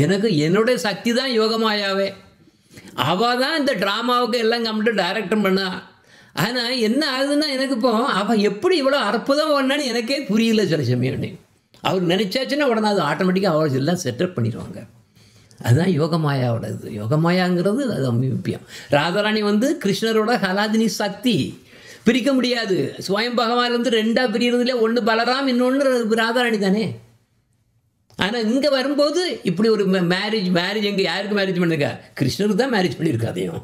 எனக்கு என்னுடைய சக்தி தான் யோகமாயாவே. அவள் தான் இந்த ட்ராமாவுக்கு எல்லாம் கம்ப்ளீட் டைரக்டர் பண்ணா. ஆனால் என்ன ஆகுதுன்னா எனக்கு இப்போ அவள் எப்படி இவ்வளோ அற்புதம் பண்ணான்னு எனக்கே புரியல சில சமயம். அவர் நினச்சாச்சுன்னா உடனே அது ஆட்டோமேட்டிக்காக அவள் எல்லாம் செட்டப் பண்ணிடுவாங்க. அதுதான் யோகமாயாவோட இது. யோகமாயாங்கிறது அது முக்கியம். ராதாராணி கிருஷ்ணரோட ஹலாதினி சக்தி பிரிக்க முடியாது. ஸ்வயம் பகவான் ரெண்டாக பிரிகிறதுல ஒன்று பலராம், இன்னொன்று ராதாராணி தானே. ஆனால் இங்கே வரும்போது இப்படி ஒரு மேரேஜ் எங்கே யாருக்கு மேரேஜ் பண்ணிருக்கா? கிருஷ்ணருக்கு தான் மேரேஜ் பண்ணியிருக்கா. அதையும்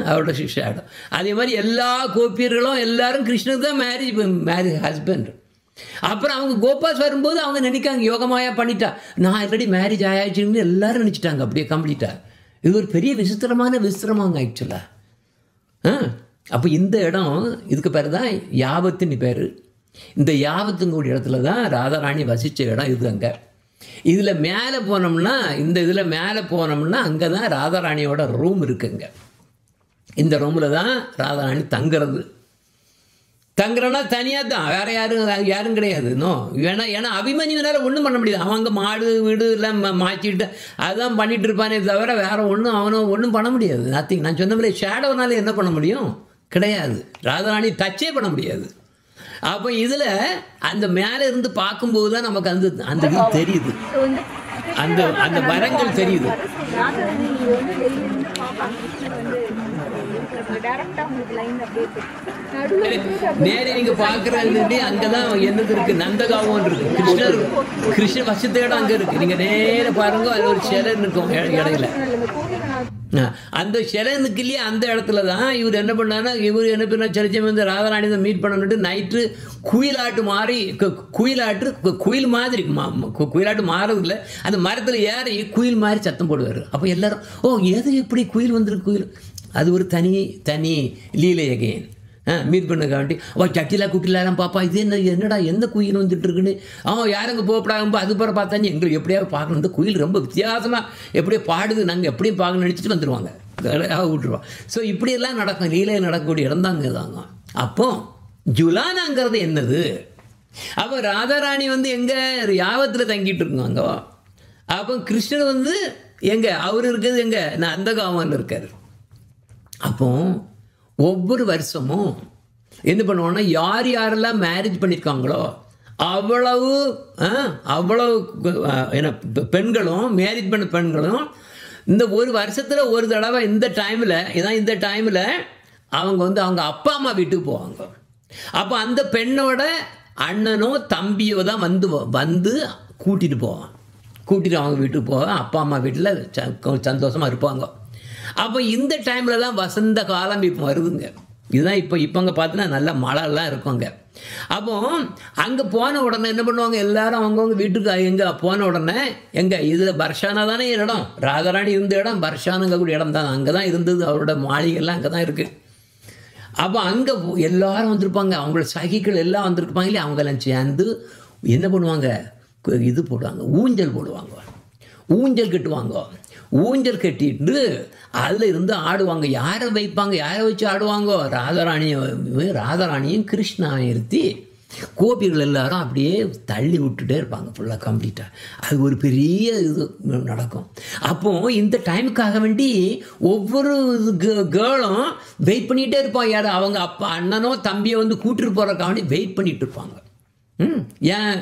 அவரோட சிஷ்யாடும். அதே மாதிரி எல்லா கோபியர்களும் எல்லாரும் கிருஷ்ணருக்கு தான் மேரேஜ் ஹஸ்பண்ட். அப்புறம் அவங்க கோபாஸ் வரும்போது அவங்க நினைக்காங்க யோகமாயா பண்ணிட்டா, நான் ஆல்ரெடி மேரேஜ் ஆயாச்சுன்னு எல்லாரும் நினச்சிட்டாங்க. அப்படியே கம்ப்ளீட்டாக இது ஒரு பெரிய விசித்திரமாங்க ஆக்சுவலாக. அப்போ இந்த இடம் இதுக்கு பேர் தான் யாவத்துன்னு பேர். இந்த யாவத்துங்கூடிய இடத்துல தான் ராதாராணி வசித்த இடம் இது. அங்கே இதில் மேலே போனோம்னா, இந்த இதில் மேலே போனோம்னா அங்கே தான் ராதாராணியோட ரூம் இருக்குங்க. இந்த ரூமில் தான் ராதாராணி தங்குறன்னா தனியாக தான், வேறு யாரும் கிடையாது. ஏன்னா அபிமன்யுனால ஒன்றும் பண்ண முடியாது. அவங்க மாடு வீடு எல்லாம் மாற்றிட்டு அதான் பண்ணிகிட்டு இருப்பானே தவிர வேறு ஒன்றும் பண்ண முடியாது. நத்திங். நான் சொன்ன மாதிரி ஷேடோனால என்ன பண்ண முடியும்? கிடையாது. ராதாராணி டச்சே பண்ண முடியாது. அப்போ இதில் அந்த மேலே இருந்து பார்க்கும்போது தான் நமக்கு அந்த இது தெரியுது, அந்த வரங்கள் தெரியுது. நேரே நீங்க பார்க்குறது அங்கதான் என்னது இருக்கு, நந்தகாவும் இருக்கு. கிருஷ்ண வசத்த இடம் அங்கே இருக்கு. நீங்க நேர பாருங்க, அது ஒரு சிலை இருக்கும் இடையில. அந்த சிலை இருக்கு இல்லையா, அந்த இடத்துல தான் இவர் என்ன பண்ணாருன்னா, இவர் என்ன பண்ண சரிச்சம் ராதாராணி தான் மீட் பண்ணணுட்டு நைட்டு குயிலாட்டு மாறுறது இல்லை, அந்த மரத்தில் ஏறி குயில் மாதிரி சத்தம் போடுவார். அப்போ எல்லாரும் எது எப்படி குயில் வந்துருக்கு, குயில் அது ஒரு தனி லீலை அகைன். மீட் பண்ண காண்டி சட்டிலா குட்டிலாம் பாப்பா, இது என்னடா எந்த குயில் வந்துட்டு இருக்குன்னு யாருங்க போகப்படாம அதுக்கப்புறம் பார்த்தாங்க எங்களுக்கு எப்படியாவது பார்க்கணும், இந்த குயில் ரொம்ப வித்தியாசமாக எப்படியோ பாடுது, நாங்கள் எப்படியும் பார்க்கணும்னு நினச்சிட்டு வந்துடுவாங்க, விட்டுருவோம். ஸோ இப்படியெல்லாம் நடக்கும், லீலையில் நடக்கக்கூடிய இடம் தாங்க தாங்க. அப்போ ஜுலானாங்கிறது என்னது? அப்போ ராதாராணி எங்கே யாவத்தில் தங்கிட்டு இருக்குங்க. அப்போ கிருஷ்ணர் எங்கே அவர் இருக்கிறது, எங்கே நான் அந்த காவனில் இருக்கார். அப்போ ஒவ்வொரு வருஷமும் என்ன பண்ணுவோன்னா, யாரெல்லாம் மேரேஜ் பண்ணியிருக்காங்களோ அவ்வளவு என்ன பெண்களும், மேரேஜ் பண்ண பெண்களும் இந்த ஒரு வருஷத்தில் ஒரு தடவை இந்த டைமில் அவங்க அவங்க அப்பா அம்மா வீட்டுக்கு போவாங்க. அப்போ அந்த பெண்ணோட அண்ணனோ தம்பியோ தான் வந்து கூட்டிகிட்டு போவான். கூட்டிகிட்டு அவங்க வீட்டுக்கு போவாங்க, அப்பா அம்மா வீட்டில் சந்தோஷமாக இருப்பாங்க. அப்போ இந்த டைமில் தான் வசந்த காலம் இப்போ வருதுங்க. இதுதான் இப்போங்க பார்த்தீங்கன்னா நல்ல மழைலாம் இருக்குங்க. அப்போ அங்கே போன உடனே என்ன பண்ணுவாங்க, எல்லாரும் அவங்கவுங்க வீட்டுக்கு எங்கே போன உடனே இதில் பர்ஷானா தானே இடம், ராதாராணி இருந்த இடம் பர்ஷானுங்கக்கூடிய இடம் தான். அங்கே தான் இருந்தது, அவரோட மாளிகைலாம் அங்கே தான் இருக்குது. அப்போ அங்கே எல்லாரும் வந்திருப்பாங்க, அவங்களோட சகிகள் எல்லாம் வந்திருப்பாங்க இல்லையா, அவங்கெல்லாம் சேர்ந்து என்ன பண்ணுவாங்க, இது போடுவாங்க, ஊஞ்சல் போடுவாங்க, ஊஞ்சல் கட்டுவாங்க. ஊஞ்சல் கட்டிட்டு அதில் இருந்து ஆடுவாங்க. யாரை வைப்பாங்க, யாரை வச்சு ஆடுவாங்க, ராதாராணியும் கிருஷ்ணாவையும் இருத்தி கோபிகள் எல்லாரும் அப்படியே தள்ளி விட்டுட்டே இருப்பாங்க ஃபுல்லாக கம்ப்ளீட்டாக. அது ஒரு பெரிய இது நடக்கும். அப்போது இந்த டைமுக்காக வேண்டி ஒவ்வொரு கேர்ளும் வெயிட் பண்ணிகிட்டே இருப்பாங்க. யார் அவங்க அப்பா அண்ணனோ தம்பியை கூட்டிட்டு போகிறக்காக வேண்டி வெயிட் பண்ணிகிட்டு இருப்பாங்க. ஏன்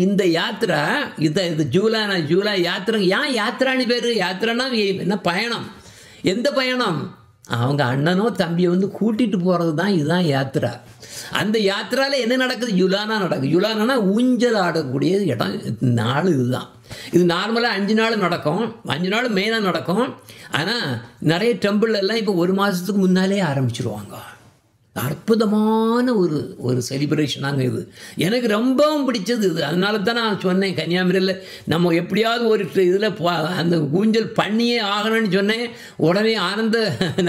இந்த யாத்திரை இது ஜூலை யாத்திரை, ஏன் யாத்திரான்னு பேர்? யாத்திரைனா என்ன பயணம்? எந்த பயணம்? அவங்க அண்ணனோ தம்பியை கூட்டிகிட்டு போகிறது தான், இதுதான் யாத்திரை. அந்த யாத்திராவில் என்ன நடக்குது? ஜுலானா நடக்குது. ஜுலானா ஊஞ்சல் ஆடக்கூடிய இடம் நாள் இதுதான். இது நார்மலாக 5 நாள் நடக்கும், 5 நாள் மெயினாக நடக்கும். ஆனால் நிறைய டெம்பிள் எல்லாம் இப்போ 1 மாதத்துக்கு முன்னாலே ஆரம்பிச்சிருவாங்க. அற்புதமான ஒரு செலிப்ரேஷனாங்க இது. எனக்கு ரொம்பவும் பிடிச்சது இது. அதனால தான் நான் சொன்னேன், கன்னியாகுமரியில் நம்ம எப்படியாவது ஒரு இதில் அந்த ஊஞ்சல் பண்ணியே ஆகணும்னு சொன்னேன். உடனே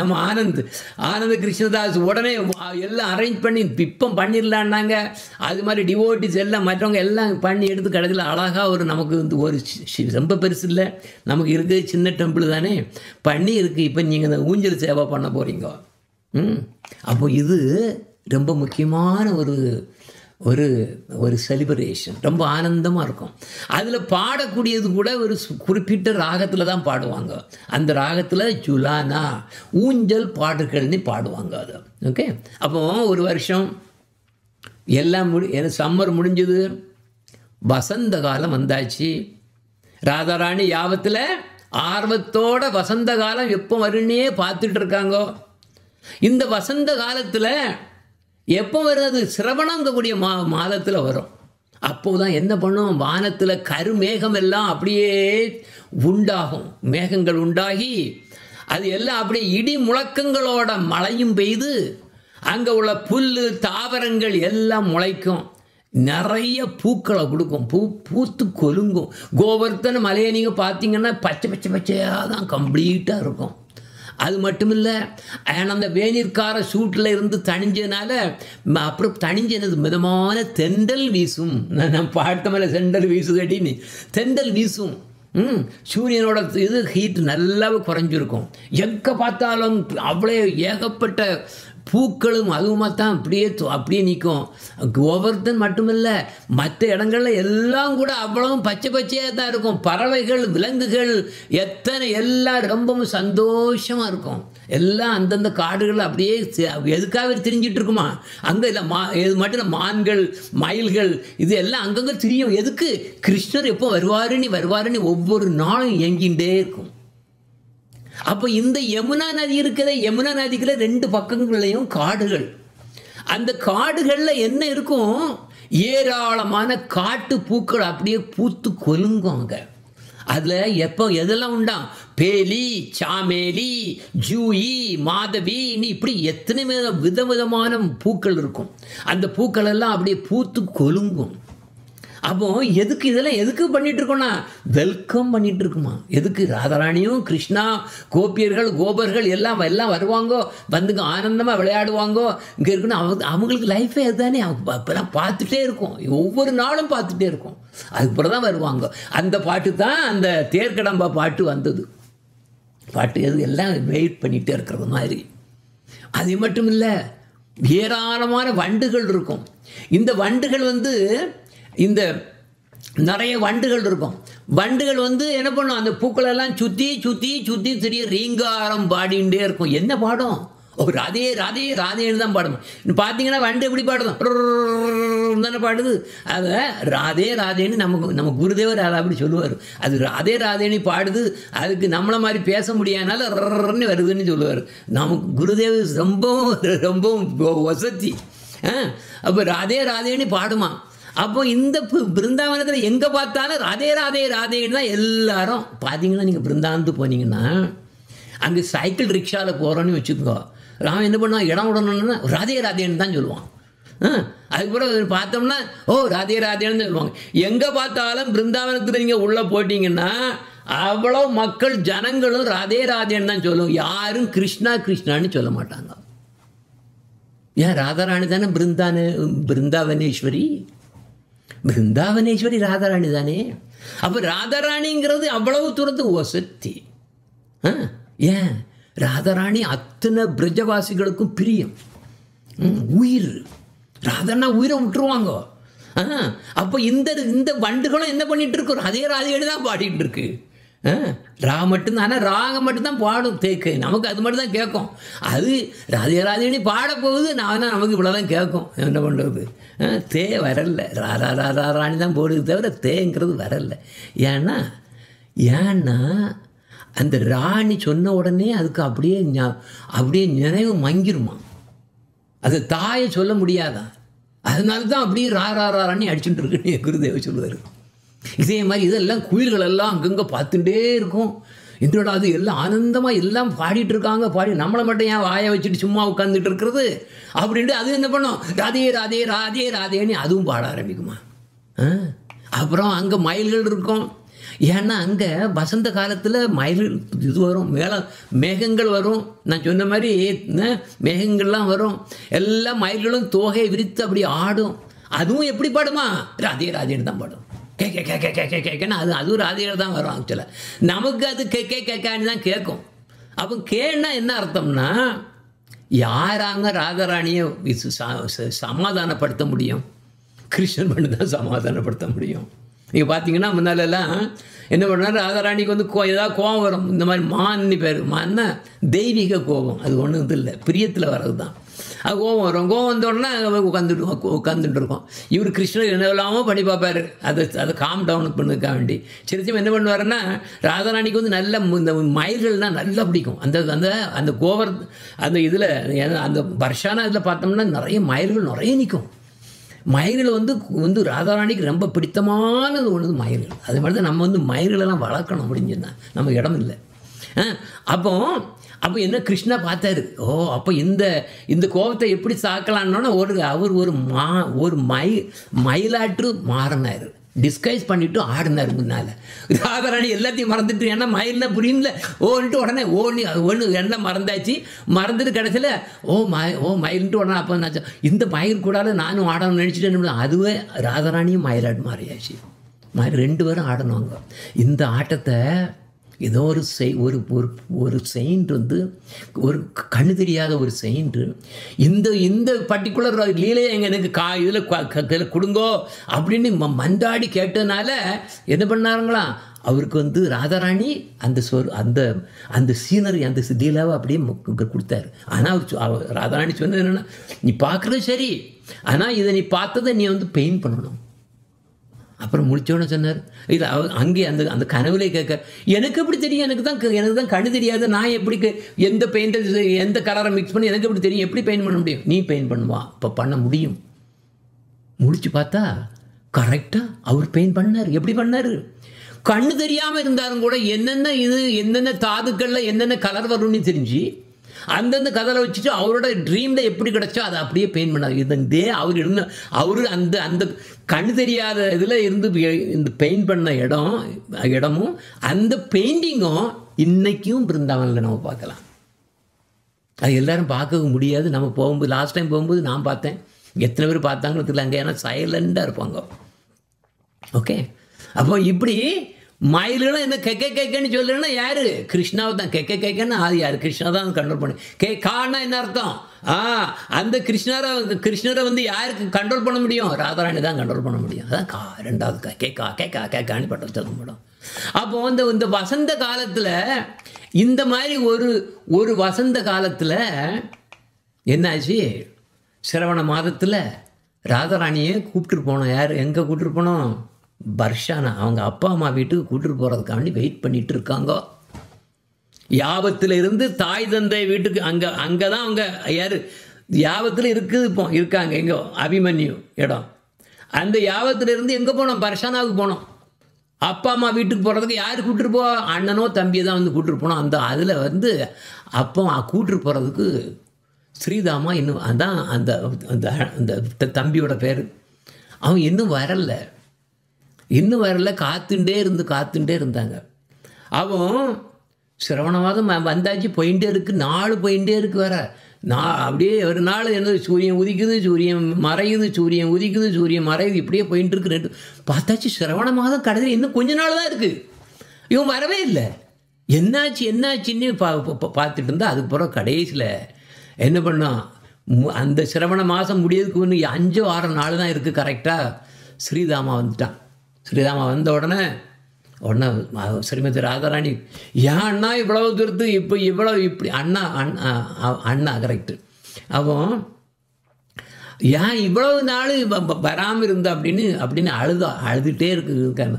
நம்ம ஆனந்த கிருஷ்ணதாஸ் உடனே எல்லாம் அரேஞ்ச் பண்ணி இப்போ பண்ணிடலான்னாங்க. அது மாதிரி டிவோட்டிஸ் எல்லாம் மற்றவங்க எல்லாம் பண்ணி எடுத்து கடைசியில் அழகாக நமக்கு வந்து ஒரு ரொம்ப பெருசு இல்லை, நமக்கு இருக்குது சின்ன டெம்பிள் தானே பண்ணி இருக்குது. இப்போ நீங்கள் இந்த ஊஞ்சல் சேவை பண்ண போகிறீங்க. அப்போ இது ரொம்ப முக்கியமான ஒரு செலிப்ரேஷன், ரொம்ப ஆனந்தமாக இருக்கும். அதில் பாடக்கூடியது கூட ஒரு குறிப்பிட்ட ராகத்தில் தான் பாடுவாங்க. அந்த ராகத்தில் ஜுலானா ஊஞ்சல் பாடல்கள்னு பாடுவாங்க அது. ஓகே, அப்போ ஒரு வருஷம் எல்லாம் சம்மர் முடிஞ்சது, வசந்த காலம் வந்தாச்சு. ராதாராணி யாபத்தில் ஆர்வத்தோட வசந்த காலம் எப்போ வருன்னே பார்த்துட்டு இருக்காங்க. இந்த வசந்த காலத்தில் எப்போ வருது? சிரவணங்கக்கூடிய மாதத்தில் வரும். அப்போதான் என்ன பண்ணும்? வானத்தில் கருமேகம் எல்லாம் அப்படியே உண்டாகும். மேகங்கள் உண்டாகி அது எல்லாம் அப்படியே இடி முழக்கங்களோட மழையும் பெய்து அங்கே உள்ள புல் தாவரங்கள் எல்லாம் முளைக்கும். நிறைய பூக்களை கொடுக்கும், பூத்து கொலுங்கும். கோவர்த்தன மலையை நீங்கள் பார்த்தீங்கன்னா பச்சையாக தான் கம்ப்ளீட்டாக இருக்கும். அது மட்டும் இல்லை, அந்த வேநீர்கார சூட்டில் இருந்து தணிஞ்சதுனால அப்புறம் தணிஞ்சது மிதமான தென்றல் வீசும். நான் பாட்ட மேலே தென்றல் வீசு கட்டின்னு தென்றல் வீசும். சூரியனோட இது ஹீட் நல்லாவே குறைஞ்சிருக்கும். எங்கே பார்த்தாலும் அவ்வளோ ஏகப்பட்ட பூக்களும் அதுவுமா தான் அப்படியே நிற்கும். கோவர்தன் மட்டுமில்லை, மற்ற இடங்கள்ல எல்லாம் கூட அவ்வளவும் பச்சையாக தான் இருக்கும். பறவைகள், விலங்குகள் எல்லாம் ரொம்பவும் சந்தோஷமாக இருக்கும். எல்லாம் அந்தந்த காடுகள் அப்படியே எதுக்காக திரிஞ்சிட்டு இருக்குமா? அங்கே இல்லை இது மட்டும் இல்லை, மான்கள், மயில்கள் இது எல்லாம் அங்கங்கே திரியும். எதுக்கு? கிருஷ்ணர் எப்போ வருவாருன்னு ஒவ்வொரு நாளும் இயங்கிகிட்டே இருக்கும். அப்போ இந்த யமுனா நதி இருக்கிற, யமுனா நதிக்குள்ள 2 பக்கங்களையும் காடுகள். அந்த காடுகளில் என்ன இருக்கும்? ஏராளமான காட்டு பூக்கள் அப்படியே பூத்து கொலுங்கும். அங்கே அதில் எப்போ எதெல்லாம் உண்டா? பேலி, சாமேலி, ஜூயி, மாதவி, இப்படி எத்தனை விதவிதமான பூக்கள் இருக்கும். அந்த பூக்கள் எல்லாம் அப்படியே பூத்து கொலுங்கும். அப்போ இதெல்லாம் எதுக்கு பண்ணிட்டு இருக்கோம்னா வெல்கம் பண்ணிட்டு இருக்குமா? எதுக்கு? ராதாராணியும் கிருஷ்ணா, கோபியர்கள், கோபர்கள் எல்லாம் வருவாங்க, வந்துங்க ஆனந்தமாக விளையாடுவாங்க. இங்கே இருக்குன்னு அவங்களுக்கு லைஃபே அதுதானே. அப்போல்லாம் பார்த்துட்டே இருக்கும், ஒவ்வொரு நாளும் பார்த்துட்டே இருக்கும். அதுக்கப்புறம் தான் வருவாங்க. அந்த பாட்டு தான் அந்த தேர்க்கடம்பா பாட்டு வந்தது. பாட்டு எது எல்லாம் வெயிட் பண்ணிகிட்டே இருக்கிறது மாதிரி. அது மட்டும் இல்லை, ஏராளமான வண்டுகள் இருக்கும். இந்த வண்டுகள் இந்த நிறைய வண்டுகள் இருக்கும். வண்டுகள் என்ன பண்ணும்? அந்த பூக்களெல்லாம் சுற்றி தெரியும், ரீங்காரம் பாடிகிட்டே இருக்கும். என்ன பாடும்? ராதே ராதே ராதேன்னு தான் பாடும். பார்த்தீங்கன்னா வண்டு எப்படி பாடுதும் தானே பாடுது. அதை ராதே ராதேன்னு நம்ம குருதேவர் அதை அப்படி சொல்லுவார். அது ராதே ராதேன்னு பாடுது. அதுக்கு நம்மளை மாதிரி பேச முடியாதனால ரன்னு வருதுன்னு சொல்லுவார். நமக்கு குருதேவர் ரொம்பவும் வசதி. அப்போ ராதே ராதேன்னு பாடுமா. அப்போ இந்த பிருந்தாவனத்தில் எங்கே பார்த்தாலும் ராதே ராதே ராதேன்னு தான் எல்லாரும். பார்த்தீங்கன்னா நீங்கள் பிருந்தாவனத்துக்கு போனீங்கன்னா அங்கே சைக்கிள் ரிக்ஷாவில் போகிறோன்னு வச்சுக்கோ, ராமன் என்ன பண்ணுவான்? இடம் விடணும்னா ராதே ராதேன்னு தான் சொல்லுவான். அதுக்கப்புறம் பார்த்தோம்னா ராதே ராதேன்னு தான் சொல்லுவாங்க. எங்கே பார்த்தாலும் பிருந்தாவனத்தில் நீங்கள் உள்ளே போட்டிங்கன்னா அவ்வளோ மக்கள் ஜனங்களும் ராதே ராதேன்னு தான் சொல்லுவோம். யாரும் கிருஷ்ணா கிருஷ்ணான்னு சொல்ல மாட்டாங்க. ஏன்? ராதாராணி தானே பிருந்தாவனேஸ்வரி ராதாராணி தானே. அப்போ ராதாராணிங்கிறது அவ்வளவு தூரத்துக்கு வசதி. ஏன்? ராதாராணி அத்தனை பிரஜவாசிகளுக்கும் பிரியம், உயிர். ராதாராணா உயிரை விட்டுருவாங்க. அப்போ இந்த வண்டுகளும் என்ன பண்ணிட்டு இருக்கு? ராதே ராதேன்னு தான் பாடிட்டு இருக்கு. மட்டும்தான். ஆனால் ராகம் மட்டும்தான் பாடும் தேக்கு. நமக்கு அது மட்டும் தான் கேட்கும். அது ராதே ராதேன்னு பாட போகுது. நமக்கு இவ்வளோதான் கேட்கும். என்ன பண்ணுறது? தே வரல. ராணி தான் போடுது தவிர தேங்கிறது வரல. ஏன்னா அந்த ராணி சொன்ன உடனே அதுக்கு அப்படியே நினைவு மங்கிருமா. அது தாயை சொல்ல முடியாதான். அதனால தான் அப்படியே ராணி அடிச்சுட்டு இருக்குன்னு குருதேவ சொல்லுவார். இதே மாதிரி இதெல்லாம் குயில்கள் எல்லாம் அங்கங்கே பார்த்துட்டே இருக்கும். என்னோட அது எல்லாம் ஆனந்தமாக எல்லாம் பாடிட்டு இருக்காங்க. பாடி நம்மளை மட்டும் ஏன் வாயை வச்சுட்டு சும்மா உட்காந்துட்டு இருக்கிறது அப்படின்ட்டு அது என்ன பண்ணும், ராதே ராதே ராதே ராதேன்னு அதுவும் பாட ஆரம்பிக்குமா. அப்புறம் அங்கே மயில்கள் இருக்கும். ஏன்னா அங்கே வசந்த காலத்தில் மயில்கள் இது வரும், மேகங்கள் வரும். நான் சொன்ன மாதிரி மேகங்கள்லாம் வரும். எல்லா மயில்களும் தோகையை விரித்து அப்படி ஆடும். அதுவும் எப்படி பாடுமா, ராதே ராதேன்னு தான் பாடும். கேட்கன்னு அதுவும் ராதையில் தான் வரும். ஆக்சுவலாக நமக்கு அது கேட்கான்னு தான் கேட்கும். அப்போ கேன்னா என்ன அர்த்தம்னா, யாராங்க ராதாராணியை சமாதானப்படுத்த முடியும்? கிருஷ்ணன் மட்டும் தான் சமாதானப்படுத்த முடியும். நீங்கள் பார்த்தீங்கன்னா முன்னாலெல்லாம் என்ன பண்ணார், ராதாராணிக்கு வந்து ஏதாவது கோபம் வரும். இந்த மாதிரி மான்னு பேர், மான்னா தெய்வீக கோபம். அது ஒன்றும் இது இல்லை, பிரியத்தில் வர்றது தான். அது கோபம் வரும். கோபம் வந்தோடனே உட்காந்துட்டு இருக்கோம். இவர் கிருஷ்ணர் என்னெல்லாமோ பண்ணி பார்ப்பார், அதை காம் டவுன் பண்ணுறதுக்காக வேண்டி. சிரிச்சும் என்ன பண்ணுவாருன்னா, ராதாராணிக்கு வந்து நல்ல இந்த மயில்கள்னால் நல்லா பிடிக்கும். அந்த அந்த கோவர் அந்த இதில் அந்த வருஷான இதில் பார்த்தோம்னா நிறைய மயில்கள் நிறைய நிற்கும். மயில்கள் வந்து ராதாராணிக்கு ரொம்ப பிடித்தமானது ஒன்று மயில்கள். அது மாதிரி தான் நம்ம வந்து மயில்களெல்லாம் வளர்க்கணும் அப்படின்னு சொன்னால் நமக்கு இடம் இல்லை. அப்போ என்ன கிருஷ்ணா பார்த்தாரு, அப்போ இந்த கோபத்தை எப்படி சாக்கலான்னா அவர் ஒரு மயிலாற்று மாறினார், டிஸ்கைஸ் பண்ணிவிட்டு ஆடினார் முன்னால். ராதாராணி எல்லாத்தையும் மறந்துட்டு, ஏன்னா மயில்னா புரியும்ல, ஓன்ட்டு உடனே ஒன்று எல்லாம் மறந்துட்டு கடைசியில் மயில்ன்ட்டு உடனே அப்போ நான் இந்த மயில் கூடாது நானும் ஆடணும்னு நினச்சிட்டேன். அதுவே ராதாராணியும் மயிலாட்டு மாறியாச்சு. ரெண்டு பேரும் ஆடணுங்க இந்த ஆட்டத்தை. ஏதோ ஒரு செயின்ட் வந்து ஒரு கண்ணு தெரியாத ஒரு செயின்ட் இந்த பர்டிகுலர் லீலையை எனக்கு இதில் கொடுங்கோ அப்படின்னு மண்டாடி கேட்டதுனால என்ன பண்ணாருங்களா, அவருக்கு வந்து ராதாராணி அந்த சீனரி அந்த லீலாவை அப்படியே கொடுத்தாரு. ஆனால் அவர் ராதாராணி சொன்னது என்னென்னா, நீ பார்க்குறது சரி, ஆனால் இதை நீ பார்த்ததை நீ வந்து பெயிண்ட் பண்ணணும். அப்புறம் முடிச்சோன்னு சொன்னார், இல்லை அங்கே அந்த கனவுலே கேட்க, எனக்கு எப்படி தெரியும், எனக்கு தான் கண்ணு தெரியாது, நான் எப்படி எந்த பெயிண்ட்டை எந்த கலரை மிக்ஸ் பண்ணி எனக்கு எப்படி தெரியும், எப்படி பெயிண்ட் பண்ண முடியும், நீ பெயிண்ட் பண்ணுவா, இப்போ பண்ண முடியும். முடிச்சு பார்த்தா கரெக்டாக அவர் பெயிண்ட் பண்ணார். எப்படி பண்ணார், கண்ணு தெரியாமல் இருந்தாலும் கூட என்னென்ன தாதுக்களில் என்னென்ன கலர் வரும்னு தெரிஞ்சு அந்தந்த கதலை வச்சுட்டு அவரோட ட்ரீமில் எப்படி கிடச்சோ அதை அப்படியே பெயிண்ட் பண்ணார். அவர் அந்த கண்ணு தெரியாத இதில் இருந்து இந்த பெயிண்ட் பண்ண இடமும் அந்த பெயிண்டிங்கும் இன்றைக்கும் பிருந்தாவனில் நம்ம பார்க்கலாம். அது எல்லோரும் பார்க்க முடியாது. நம்ம போகும்போது லாஸ்ட் டைம் போகும்போது நான் பார்த்தேன், எத்தனை பேர் பார்த்தாங்கன்னு தெரியல. அங்கே ஏன்னா சைலண்டாக இருப்பாங்க. ஓகே, அப்போ இப்படி மயில்களும் என்ன கேட்கன்னு சொல்லுன்னா யாரு, கிருஷ்ணாவை தான் கேட்கன்னு. அது யார், கிருஷ்ணா தான் கண்ட்ரோல் பண்ணு. கான்னா என்ன அர்த்தம், அந்த கிருஷ்ணரை வந்து யாருக்கு கண்ட்ரோல் பண்ண முடியும், ராதாராணி தான் கண்ட்ரோல் பண்ண முடியும். அதான் ரெண்டாவது கேட்கான்னு பட்டம் சொல்ல முடியும். அப்போ இந்த வசந்த காலத்தில் இந்த மாதிரி ஒரு வசந்த காலத்தில் என்னாச்சு, சிரவண மாதத்தில் ராதாராணியை கூப்பிட்டுட்டு போனோம். யார், எங்கே கூப்பிட்டுட்டு போனோம், பர்ஷானா அவங்க அப்பா அம்மா வீட்டுக்கு கூட்டிட்டு போகிறதுக்காண்டி வெயிட் பண்ணிட்டு இருக்காங்க. யாவத்தில் இருந்து தாய் தந்தை வீட்டுக்கு அங்கே தான் அவங்க யார் யாவத்தில் இருக்காங்க. எங்கே அபிமன்யு இடம், அந்த யாவத்தில் இருந்து எங்கே போனோம், பர்ஷானாவுக்கு போனோம். அப்பா அம்மா வீட்டுக்கு போகிறதுக்கு யார் கூப்பிட்டு போ, அண்ணனோ தம்பியை தான் வந்து கூப்பிட்டு போனோம். அதில் வந்து அப்போ கூப்பிட்டு போகிறதுக்கு ஸ்ரீதாமா இன்னும் அதான் அந்த தம்பியோட பேர், அவன் இன்னும் வரல. காத்துட்டே இருந்தாங்க. அவன் சிரவணவாதம் வந்தாச்சு, போயிட்டே இருக்கு, நாள் போயிட்டே இருக்கு. வேற அப்படியே ஒரு நாள் என்ன, சூரியன் உதிக்குது, சூரியன் மறையுது, சூரியன் உதிக்குது, சூரியன் மறையுது, இப்படியே போயிட்டு இருக்கு. ரெண்டு பார்த்தாச்சு சிரவண மாதம் கடைசியில் இன்னும் கொஞ்ச நாள் தான் இருக்கு. இவன் வரவே இல்லை. என்னாச்சுன்னு பார்த்துட்டு இருந்தா அதுக்கப்புறம் கடைசியில் என்ன பண்ணான், அந்த சிரவண மாதம் முடியறதுக்கு ஒன்று 5-6 நாள் தான் இருக்குது கரெக்டாக. ஸ்ரீதாமா வந்துட்டான். ஸ்ரீதாமா வந்த உடனே ஸ்ரீமதி ராதாராணி, ஏன் அண்ணா இவ்வளவு தூரத்து இப்படி அண்ணா கரெக்டு. அவன் ஏன் இவ்வளவு நாள் வராமல் இருந்தா அப்படின்னு அழுதுகிட்டே இருக்காங்க.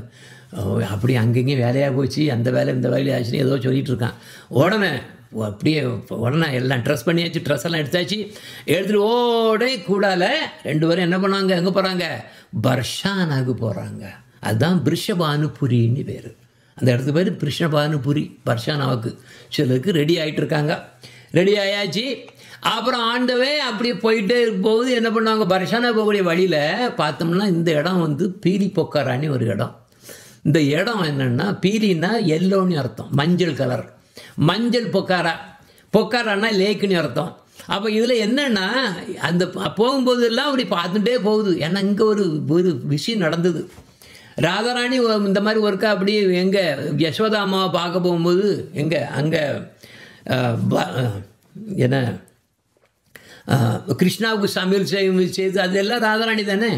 அப்படி அங்கங்கேயும் வேலையாக போச்சு, அந்த வேலை இந்த வேலையாக ஆச்சுன்னு ஏதோ சொல்லிகிட்டு இருக்கான். உடனே எல்லாம் ட்ரெஸ் பண்ணியாச்சு, ட்ரெஸ் எல்லாம் எடுத்துகிட்டு கூடால 2 பேரும் என்ன பண்ணாங்க, எங்கே போகிறாங்க, பர்ஷானாவுக்கு போகிறாங்க. அதுதான் பிருஷபானுபுரின்னு பேர். அந்த இடத்துக்கு பேர் பிருஷபானுபுரி. பர்ஷானாவுக்கு சிலருக்கு ரெடி ஆகிட்டு இருக்காங்க. ரெடி ஆயாச்சு. அப்புறம் ஆண்டவே அப்படியே போயிட்டே போகுது. என்ன பண்ணுவாங்க, பர்ஷானா போகக்கூடிய வழியில் பார்த்தோம்னா இந்த இடம் வந்து பீலி பொக்காரான்னு ஒரு இடம். இந்த இடம் என்னென்னா, பீலின்னா எல்லோன்னு அர்த்தம், மஞ்சள் கலர். மஞ்சள் பொக்காரா, பொக்காரான்னா லேக்குன்னு அர்த்தம். அப்போ இதில் என்னென்னா, அந்த போகும்போதெல்லாம் அப்படி பார்த்துட்டே போகுது. ஏன்னா இங்கே ஒரு விஷயம் நடந்தது. ராதாராணி இந்த மாதிரி ஒருக்கா அப்படி எங்கே யசோதா அம்மாவை பார்க்க போகும்போது எங்கே அங்கே என்ன கிருஷ்ணாவுக்கு சமையல் செய்து அதெல்லாம் ராதாராணி தானே.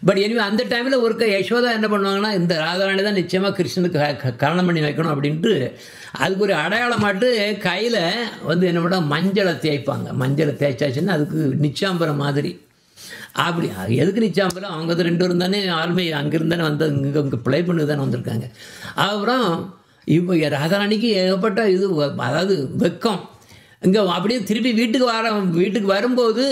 பட் எனவே அந்த டைமில் ஒருக்க யசோதா என்ன பண்ணுவாங்கன்னா, இந்த ராதாராணி தான் நிச்சயமாக கிருஷ்ணனுக்கு கல்யாணம் பண்ணி வைக்கணும் அப்படின்ட்டு அதுக்கு ஒரு அடையாளமாட்டு கையில் வந்து என்ன பண்ணால் மஞ்சளை தேய்ப்பாங்க. மஞ்சளை தேய்ச்சாச்சுன்னா அதுக்கு நிச்சாம்பரம் மாதிரி. அப்படி எதுக்கு நிச்சாம்பரம், அவங்க தான் 2 பேரும் தானே ஆளுமை அங்கேருந்தானே வந்து இங்கே ப்ளே பண்ணி தானே வந்திருக்காங்க. அப்புறம் இப்போ ராதாராணிக்கு ஏகப்பட்ட இது, அதாவது வெக்கம். இங்கே அப்படியே திருப்பி வீட்டுக்கு வரும்போது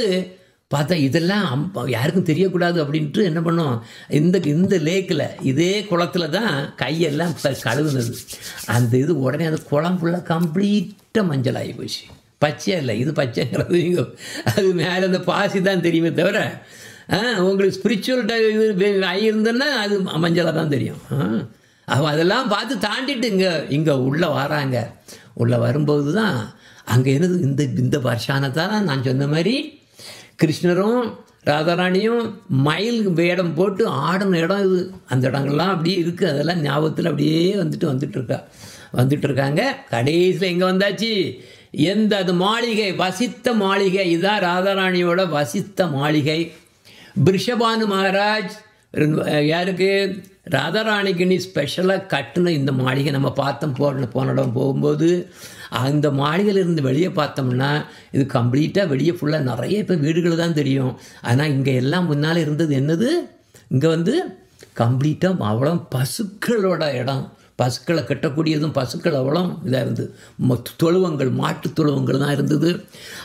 பார்த்தா இதெல்லாம் யாருக்கும் தெரியக்கூடாது அப்படின்ட்டு என்ன பண்ணோம், இந்த லேக்கில் இதே குளத்தில் தான் கையெல்லாம் கழுவுனது. அந்த இது உடனே அந்த குளம் ஃபுல்லாக கம்ப்ளீட்டாக மஞ்சள் ஆகி போச்சு. பச்சையாக இல்லை, இது பச்சைங்கிறது அது மேலே அந்த பாசி தான் தெரியுமே தவிர உங்களுக்கு ஸ்பிரிச்சுவல் இது ஆகியிருந்தேன்னா அது மஞ்சளாக தான் தெரியும். அப்போ அதெல்லாம் பார்த்து தாண்டிட்டு இங்கே உள்ளே வராங்க. உள்ளே வரும்போது தான் அங்கே என்னது இந்த வருஷானை தான் நான் சொன்ன மாதிரி கிருஷ்ணரும் ராதாராணியும் மயில் வேடம் போட்டு ஆடின இடம் இது. அந்த இடங்கள்லாம் அப்படியே இருக்குது. அதெல்லாம் ஞாபகத்தில் அப்படியே வந்துட்டு இருக்காங்க. கடைசியில் எங்கே வந்தாச்சு, அது மாளிகை, வசித்த மாளிகை. இதுதான் ராதாராணியோட வசித்த மாளிகை. பிருஷபானு மகாராஜ் யாருக்கு, ராதாராணிக்கு நீ ஸ்பெஷலாக கட்டின இந்த மாளிகை நம்ம பார்த்தோம் போன இடம் போகும்போது. அந்த மாளிகையிலிருந்து வெளியே பார்த்தோம்னா இது கம்ப்ளீட்டாக வெளியே ஃபுல்லாக நிறைய இப்போ வீடுகள் தான் தெரியும். ஆனால் இங்கே எல்லாம் முன்னால் இருந்தது என்னது, இங்கே வந்து கம்ப்ளீட்டாக அவ்வளோ பசுக்களோட இடம். பசுக்களை கட்டக்கூடியதும் பசுக்கள் அவ்வளோ இதாக இருந்தது. தொழுவங்கள், மாட்டு தொழுவங்கள் தான் இருந்தது.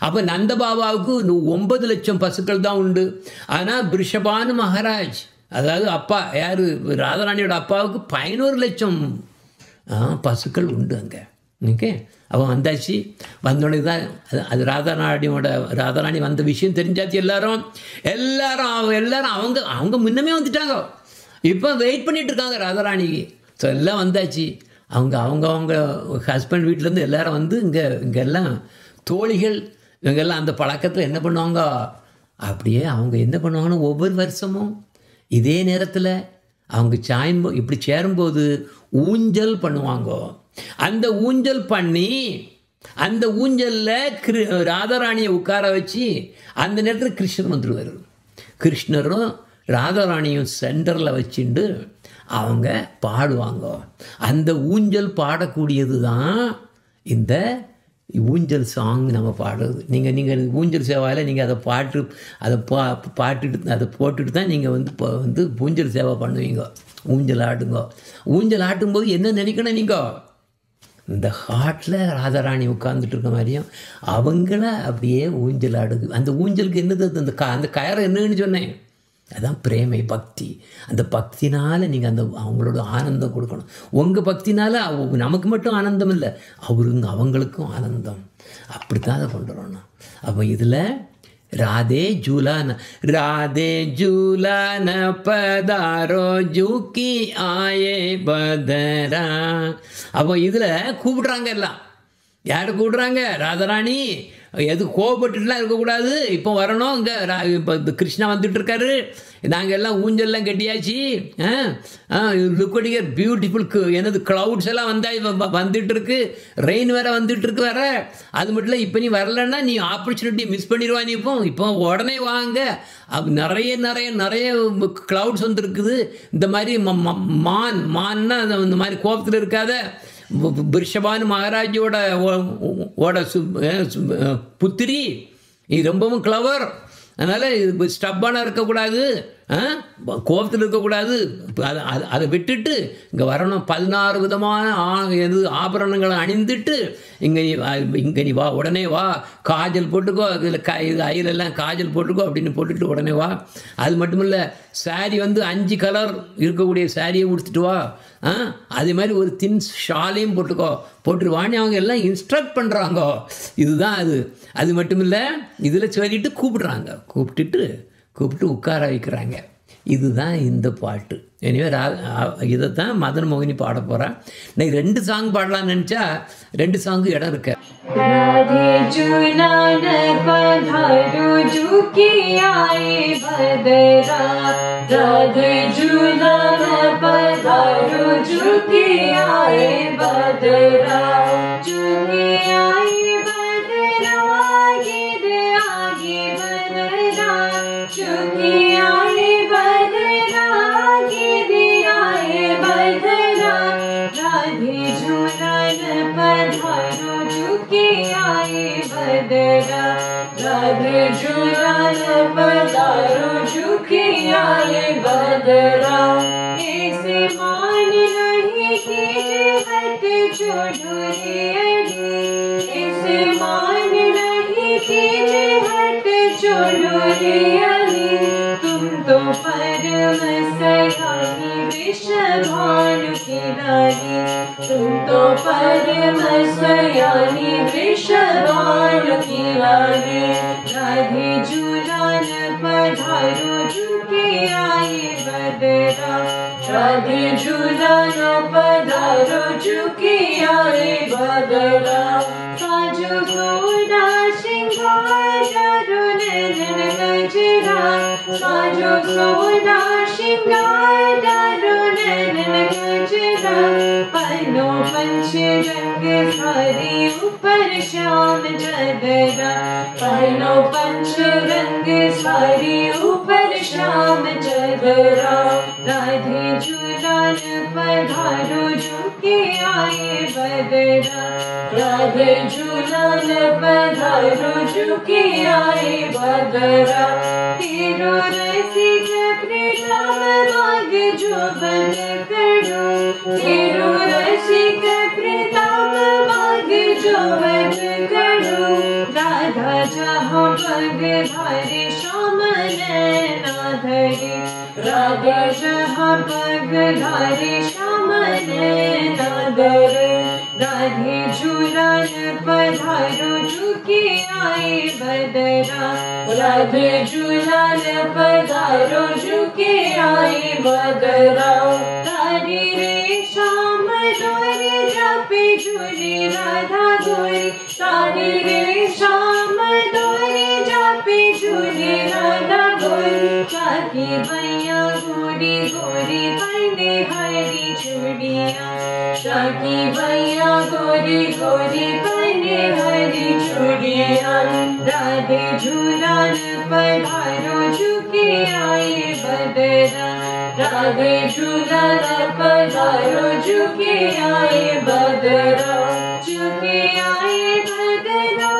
அப்போ நந்தபாபாவுக்கு 9 லட்சம் பசுக்கள் தான் உண்டு. ஆனால் பிருஷபானு மகாராஜ், அதாவது அப்பா யார், ராதாராணியோட அப்பாவுக்கு 11 லட்சம் பசுக்கள் உண்டு அங்கே. ஓகே, அவன் வந்தாச்சு. வந்தோடனே தான் அது ராதாராணி வந்த விஷயம் தெரிஞ்சாச்சு. எல்லாரும் அவங்க முன்னமே வந்துட்டாங்க. இப்போ வெயிட் பண்ணிட்டு இருக்காங்க ராதாராணிக்கு. ஸோ எல்லாம் வந்தாச்சு. அவங்க ஹஸ்பண்ட் வீட்டிலேருந்து எல்லாரும் வந்து இங்கெல்லாம் தோழிகள் இவங்கெல்லாம் அந்த பழக்கத்தில் என்ன பண்ணுவாங்க, அப்படியே அவங்க என்ன பண்ணுவாங்கன்னா ஒவ்வொரு வருஷமும் இதே நேரத்தில் அவங்க இப்படி சேரும்போது ஊஞ்சல் பண்ணுவாங்க. அந்த ஊஞ்சல் பண்ணி அந்த ஊஞ்சலில் ராதாராணியை உட்கார வச்சு அந்த நேரத்தில் கிருஷ்ணர் வந்துடுவார். கிருஷ்ணரும் ராதாராணியும் சென்டரில் வச்சுட்டு அவங்க பாடுவாங்க. அந்த ஊஞ்சல் பாடக்கூடியது தான் இந்த ஊஞ்சல் சாங் நம்ம பாடுறது. நீங்கள் ஊஞ்சல் சேவாயில் நீங்கள் அதை போட்டுட்டு தான் நீங்கள் வந்து ஊஞ்சல் சேவை பண்ணுவீங்க. ஊஞ்சல் ஆடுங்க. ஊஞ்சல் ஆட்டும்போது என்ன நினைக்கணும், நீங்கள் இந்த ஹார்ட்டில் ராதாராணி உட்கார்ந்துட்டு இருக்க மாதிரியும் அவங்கள அப்படியே ஊஞ்சல் ஆடுது. அந்த ஊஞ்சலுக்கு என்னது, அந்த கயரை என்னன்னு சொன்னேன், அதுதான் பிரேமை, பக்தி. அந்த பக்தினால் நீங்கள் அவங்களோட ஆனந்தம் கொடுக்கணும். உங்கள் பக்தினால் நமக்கு மட்டும் ஆனந்தம் இல்லை, அவங்களுக்கும் ஆனந்தம். அப்படித்தான் அதை கொண்டு வரணும். அப்போ இதில் ராதே ஜூலான பதாரோ ஜூக்கி ஆயே பதரா. அப்போ இதில் கூப்பிடுறாங்க. எல்லாம் யார் கூப்பிடுறாங்க, ராதாராணி. எது கோவப்பட்டுலாம் இருக்கக்கூடாது, இப்போ வரணும். இங்கே இப்போ கிருஷ்ணா வந்துட்டு இருக்காரு, நாங்கள் எல்லாம் ஊஞ்சல்லாம் கட்டியாச்சு. லுக்கடிகர் பியூட்டிஃபுல் என்னது க்ளவுட்ஸ் எல்லாம் வந்துட்டு இருக்கு, ரெயின் வேற வந்துட்டு இருக்கு வேற. அது மட்டும் இல்லை, இப்போ நீ வரலன்னா நீ ஆப்பர்ச்சுனிட்டி மிஸ் பண்ணிடுவா. நீ இப்போ உடனே வாங்க. நிறைய நிறைய நிறைய க்ளவுட்ஸ் வந்துருக்குது. இந்த மாதிரி மான்னா இந்த மாதிரி கோபத்தில் இருக்காத. பிருஷபானு மகாராஜோட புத்திரி, இது ரொம்பவும் கிளவர். அதனால் ஸ்டப்பான இருக்கக்கூடாது. கோபத்தில் இருக்கக்கூடாது. அதை விட்டுட்டு இங்கே வரணும். 16 விதமான ஆபரணங்களை அணிந்துட்டு இங்கே நீ வா, உடனே வா, காஜல் போட்டுக்கோ, இதில் இது ஐலெல்லாம் காஜல் போட்டுக்கோ அப்படின்னு போட்டுட்டு உடனே வா. அது மட்டும் இல்லை, சாரீ வந்து 5 கலர் இருக்கக்கூடிய சாரியை உடுத்துட்டு வா. அதே மாதிரி ஒரு தின் ஷாலையும் போட்டுட்டு வாணி அவங்க எல்லாம் இன்ஸ்ட்ரக்ட் பண்ணுறாங்க. இதுதான் அது மட்டும் இல்லை, இதில் சொல்லிட்டு கூப்பிட்டு உட்கார வைக்கிறாங்க. இதுதான் இந்த பாட்டு. எனவே இதை தான் மதன் மோகினி பாட போகிறேன். நான் 2 சாங் பாடலான்னு நினச்சா 2 சாங்கு இடம் இருக்கு. राधे जुलान पधारो झुकी आए भदरा, राधे जुलान पधारो झुकी आए भदरा, झुकी आए भदरा, आगे भदरा, झुकी आए भदरा, आए भदरा, राधे जुलान पधारो झुकी आए भदरा, राधे जुलान पधारो झुकी आए भदरा, ऐसे मान नहीं कीजिए हट छोड़ो रे अड़ी, ऐसे मान नहीं कीजिए हट छोड़ो रे अड़ी, तुम तो परम सयानी विषभानु की रानी, तुम तो परम सयानी विषभानु की रानी, राधे जुलान पधारो झुकी आए भदरा, राधे जुलान पधारो झुकी आए भदरा, साजो गोरा श्रृंगार चारो नैन गजरा, साजो गोरा श्रृंगार चारो नैन गजरा, पन्नो पंच रंग सारी ऊपर श्याम चदरा, पन्नो पंच रंग सारी ऊपर श्याम चदरा, राधे जुलान पधारो झुकी आए भदरा, राधे जुलान पधारो झुकी आए भदरा, तेरो रसिक प्रीतम माग जो बन करो, तेरो रसिक प्रीतम माग जो बन करो, राधा जहाँ पग धारे श्याम नैना धरे, राधा जहाँ पग धारे श्याम नैना धरे, राधे जुलान पधारो झुकी आए भदरा, राधे जुलान पधारो झुकी आए भदरा, तारी रे श्याम डोरी जपे झूली राधा गोरी, तारी रे श्याम डोरी जपे झूली राधा गोरी, जाकी भैया गोरी गोरी पहने हरी चूड़िया, जाकी भैया गोरी गोरी पहने हरी चूड़िया, राधे जुलान पधारो झुकी आए भदरा, राधे जुलान पधारो झुकी आए भदरा, झुकी आए भदरा,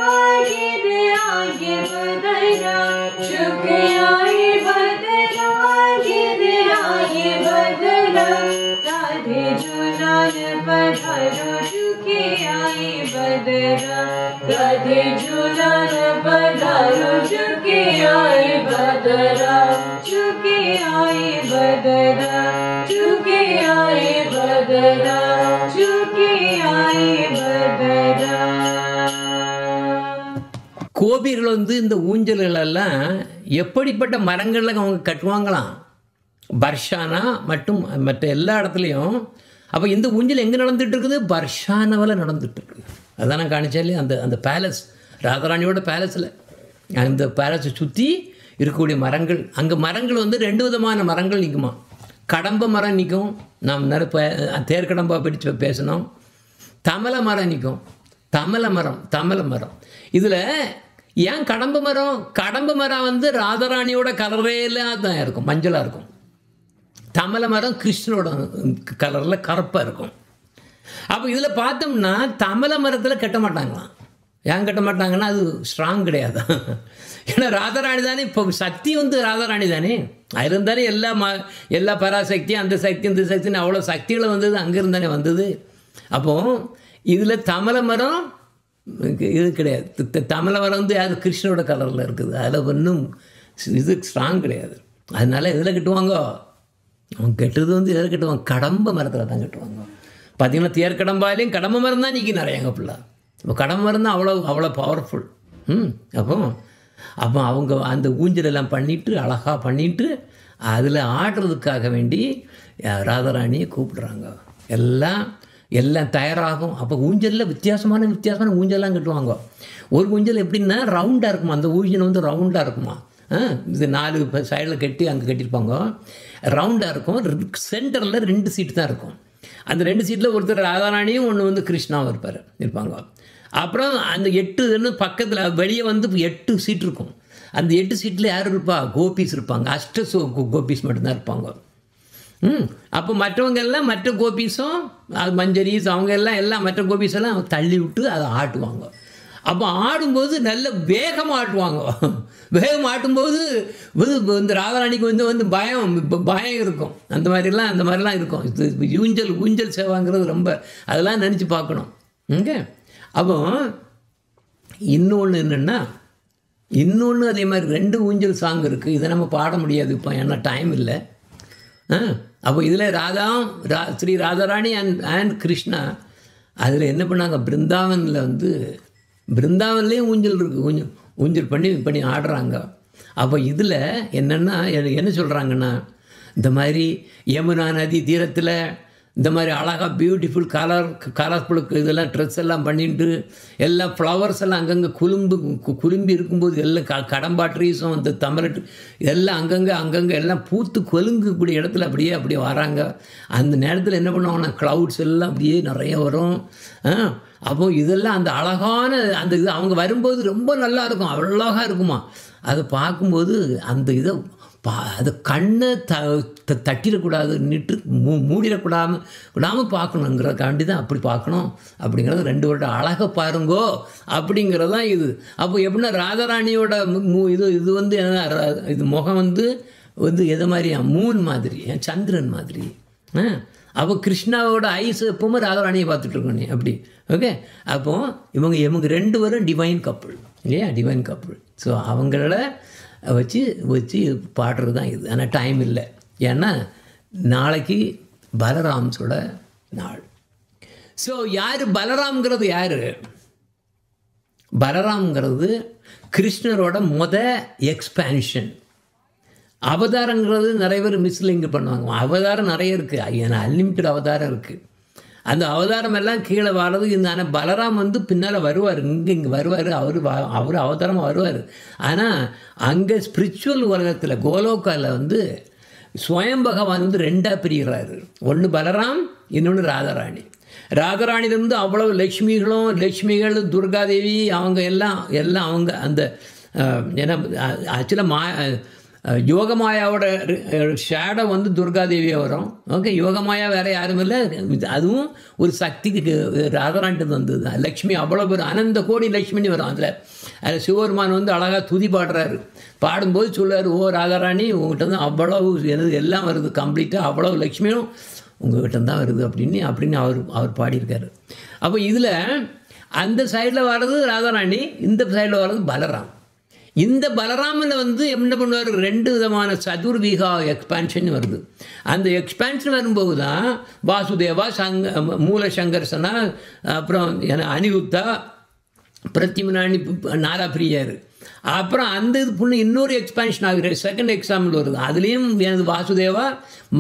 आगे भदरा, झुकी आए भदरा, आगे भदरा, राधे जुलान पधारो झुकी आए भदरा, राधे जुलान पधारो झुकी आए भदरा, झुकी आए भदरा, झुकी आए भदरा, झुकी आए भदरा. கோபிகள் வந்து இந்த ஊஞ்சல்களெல்லாம் எப்படிப்பட்ட மரங்களில் அவங்க கட்டுவாங்களாம், பர்ஷானா மற்றும் மற்ற எல்லா இடத்துலையும். அப்போ இந்த ஊஞ்சல் எங்கே நடந்துகிட்டு இருக்குது? பர்ஷானாவில் நடந்துகிட்டு இருக்குது. அதான் நான் காணிச்சேன் இல்லையா, அந்த பேலஸ், ராதாராணியோட பேலஸில், அந்த பேலஸை சுற்றி இருக்கக்கூடிய மரங்கள். அங்கே மரங்கள் வந்து 2 விதமான மரங்கள் நிற்குமா. கடம்ப மரம் நிற்கும், நாம் தேர்க்கடம்பா பிடிச்சு பேசணும். தமலை மரம் நிற்கும், தமலை மரம். இதில் ஏன் கடம்ப மரம்? கடம்ப மரம் வந்து ராதாராணியோட கலரையில் தான் இருக்கும், மஞ்சளாக இருக்கும். தமலை மரம் கிருஷ்ணனோட கலரில் கருப்பாக இருக்கும். அப்போ இதில் பார்த்தோம்னா தமலை மரத்தில் கட்ட மாட்டாங்களாம். ஏன் கட்ட மாட்டாங்கன்னா அது ஸ்ட்ராங் கிடையாது. ஏன்னா ராதாராணி தானே, இப்போ சக்தி வந்து ராதாராணி தானே, அதிலிருந்தானே எல்லா பராசக்தியும் அந்த சக்தி இந்த சக்தின்னு அவ்வளோ சக்திகளை வந்தது அங்கேருந்தானே வந்தது. அப்போது இதில் தமிழை மரம் இது கிடையாது. தமிழை மரம் வந்து அது கிருஷ்ணனோட கலரில் இருக்குது, அதில் ஒன்றும் இது ஸ்ட்ராங் கிடையாது. அதனால எதில் கட்டுவாங்க, அவங்க கட்டுறது வந்து எதில் கட்டுவாங்க, கடம்ப மரத்தில் தான் கட்டுவாங்க. பார்த்திங்கன்னா தேர்க்கடம்பாலையும் கடம்ப மரம் தான் நிற்கி நிறையாங்க பிள்ளை. இப்போ கடம்ப மரம் தான் அவ்வளோ பவர்ஃபுல். அப்போ அவங்க அந்த ஊஞ்சலெல்லாம் பண்ணிவிட்டு அழகாக பண்ணிவிட்டு அதில் ஆடுறதுக்காக வேண்டி ராதாராணியை கூப்பிடுறாங்க. எல்லாம் தயாராகும். அப்போ ஊஞ்சலில் வித்தியாசமான ஊஞ்சல்லாம் கட்டுவாங்க. ஒரு ஊஞ்சல் எப்படின்னா ரவுண்டாக இருக்குமா, அந்த ஊஞ்சல் வந்து ரவுண்டாக இருக்குமா, இது 4 சைடில் கட்டி அங்கே கட்டியிருப்பாங்க, ரவுண்டாக இருக்கும். சென்டரில் 2 சீட்டு தான் இருக்கும். அந்த 2 சீட்டில் ஒருத்தர் ராதாராணியும் ஒன்று வந்து கிருஷ்ணாவும் இருப்பாங்க. அப்புறம் அந்த 8 பக்கத்தில் வெளியே வந்து 8 சீட் இருக்கும். அந்த 8 சீட்டில் யார் இருப்பா, கோபிஸ் இருப்பாங்க. கோபிஸ் மட்டும்தான் இருப்பாங்க. அப்போ மற்றவங்க எல்லாம் மற்ற கோபிஸும் மஞ்சரிஸ் அவங்க எல்லாம் மற்ற கோபிஸ் எல்லாம் தள்ளி விட்டு அதை ஆட்டுவாங்க. அப்போ ஆடும்போது நல்ல வேகமாக ஆட்டுவாங்க. வேகம் ஆட்டும்போது இந்த ராதாராணிக்கு வந்து பயம் இருக்கும். அந்த மாதிரிலாம் இருக்கும். இது ஊஞ்சல் சேவாங்கிறது ரொம்ப அதெல்லாம் நினச்சி பார்க்கணும். ஓகே. அப்போ இன்னொன்று அதே மாதிரி 2 ஊஞ்சல் சாங் இருக்குது. இதை நம்ம பாட முடியாது இப்போ, ஏன்னா டைம் இல்லை. அப்போ இதில் ஸ்ரீ ராதாராணி அண்ட் கிருஷ்ணா அதில் என்ன பண்ணாங்க, பிருந்தாவன்லேயும் ஊஞ்சல் இருக்குது, ஊஞ்சல் பண்ணி ஆடுறாங்க. அப்போ இதில் என்ன சொல்கிறாங்கன்னா, இந்த மாதிரி யமுனா நதி தீரத்தில் இந்த மாதிரி அழகாக பியூட்டிஃபுல் கலர்ஃபுல்லுக்கு இதெல்லாம் ட்ரெஸ் எல்லாம் பண்ணிட்டு எல்லாம் ஃப்ளவர்ஸ் எல்லாம் அங்கங்கே குலும்பி இருக்கும்போது எல்லாம் கடம்பா ட்ரீஸும் அந்த தமிழ் எல்லாம் அங்கங்கே எல்லாம் பூத்து கொலுங்கக்கூடிய இடத்துல அப்படியே வராங்க. அந்த நேரத்தில் என்ன பண்ணுவாங்கன்னா க்ளவுட்ஸ் எல்லாம் அப்படியே நிறைய வரும். அப்போது இதெல்லாம் அந்த அழகான அந்த இது அவங்க வரும்போது ரொம்ப நல்லா இருக்கும், அழகாக இருக்குமா. அதை பார்க்கும்போது அந்த இதை அது கண்ணை தட்டிடக்கூடாது, மூடிடக்கூடாமல் பார்க்கணுங்கிறக்காண்டி தான் அப்படி பார்க்கணும் அப்படிங்கிறது. 2 வருடம் அழகை பாருங்கோ அப்படிங்கிறது தான் இது. அப்போ எப்படின்னா ராதாராணியோட இது வந்து இது முகம் வந்து எது மாதிரியா, மூன் மாதிரி, சந்திரன் மாதிரி. அப்போ கிருஷ்ணாவோட ஐஸ் எப்பவுமே ராதாராணியை பார்த்துட்ருக்கோம் நீ அப்படி. ஓகே. அப்போது இவங்க 2 பேரும் டிவைன் கப்புள் இல்லையா, டிவைன் கப்புள். ஸோ அவங்கள வச்சு பாடுறது தான் இது. ஆனால் டைம் இல்லை, ஏன்னா நாளைக்கு பலராம்ஸோட நாள். ஸோ பலராம்ங்கிறது யார்? பலராம்ங்கிறது கிருஷ்ணரோட எக்ஸ்பேன்ஷன். அவதாரங்கிறது நிறைய பேர் மிஸ்லிங் பண்ணுவாங்க. அவதாரம் நிறைய இருக்குது, ஏன்னா அன்லிமிட்டட் அவதாரம் இருக்குது. அந்த அவதாரம் எல்லாம் கீழே வர்றது ஆனால் பலராம் வந்து பின்னால் வருவார், இங்கே வருவார், அவர் அவதாரமாக வருவார். ஆனால் அங்கே ஸ்பிரிச்சுவல் உலகத்தில் கோலோக்காவில் வந்து ஸ்வயம் பகவான் வந்து 2ஆக பிரிகிறாரு. ஒன்று பலராம், இன்னொன்று ராதாராணி. ராதாராணிலேருந்து அவ்வளவு லக்ஷ்மிகள் துர்காதேவி அவங்க எல்லாம் அவங்க அந்த ஏன்னா ஆக்சுவலாக யோகமாயாவோட ஷேடோ வந்து துர்காதேவியாக வரும். ஓகே. யோகமாயா வேறு யாரும் இல்லை, அதுவும் ஒரு சக்திக்கு ராதாராணிட்டு வந்தது. லக்ஷ்மி அவ்வளோ பேர் அனந்த கோடி லக்ஷ்மின்னு வரும். அதில் சிவபெருமான் வந்து அழகாக துதி பாடுறாரு. பாடும்போது சொல்லுவார், ஓ ராதாராணி உங்கள்கிட்ட தான் அவ்வளவு எல்லாம் வருது, கம்ப்ளீட்டாக அவ்வளோ லக்ஷ்மியும் உங்கள்கிட்ட தான் வருது அப்படின்னு அவர் பாடியிருக்காரு. அப்போ இதில் அந்த சைடில் வர்றது ராதாராணி, இந்த சைடில் வர்றது பலராம். இந்த பலராமில் வந்து என்ன பண்ணுவார், 2 விதமான சதுர்விகா எக்ஸ்பான்ஷன் வருது. அந்த எக்ஸ்பான்ஷன் வரும்போது தான் வாசுதேவா, மூலசங்கர்சனா, அப்புறம் அனிருத்தா, பிரத்யும்னானி, நாராபிரியார். அப்புறம் அந்த இது புண்ணு இன்னொரு எக்ஸ்பான்ஷன் ஆகுது, 2nd எக்ஸாம்பிள் வருது. அதுலேயும் எனது வாசுதேவா,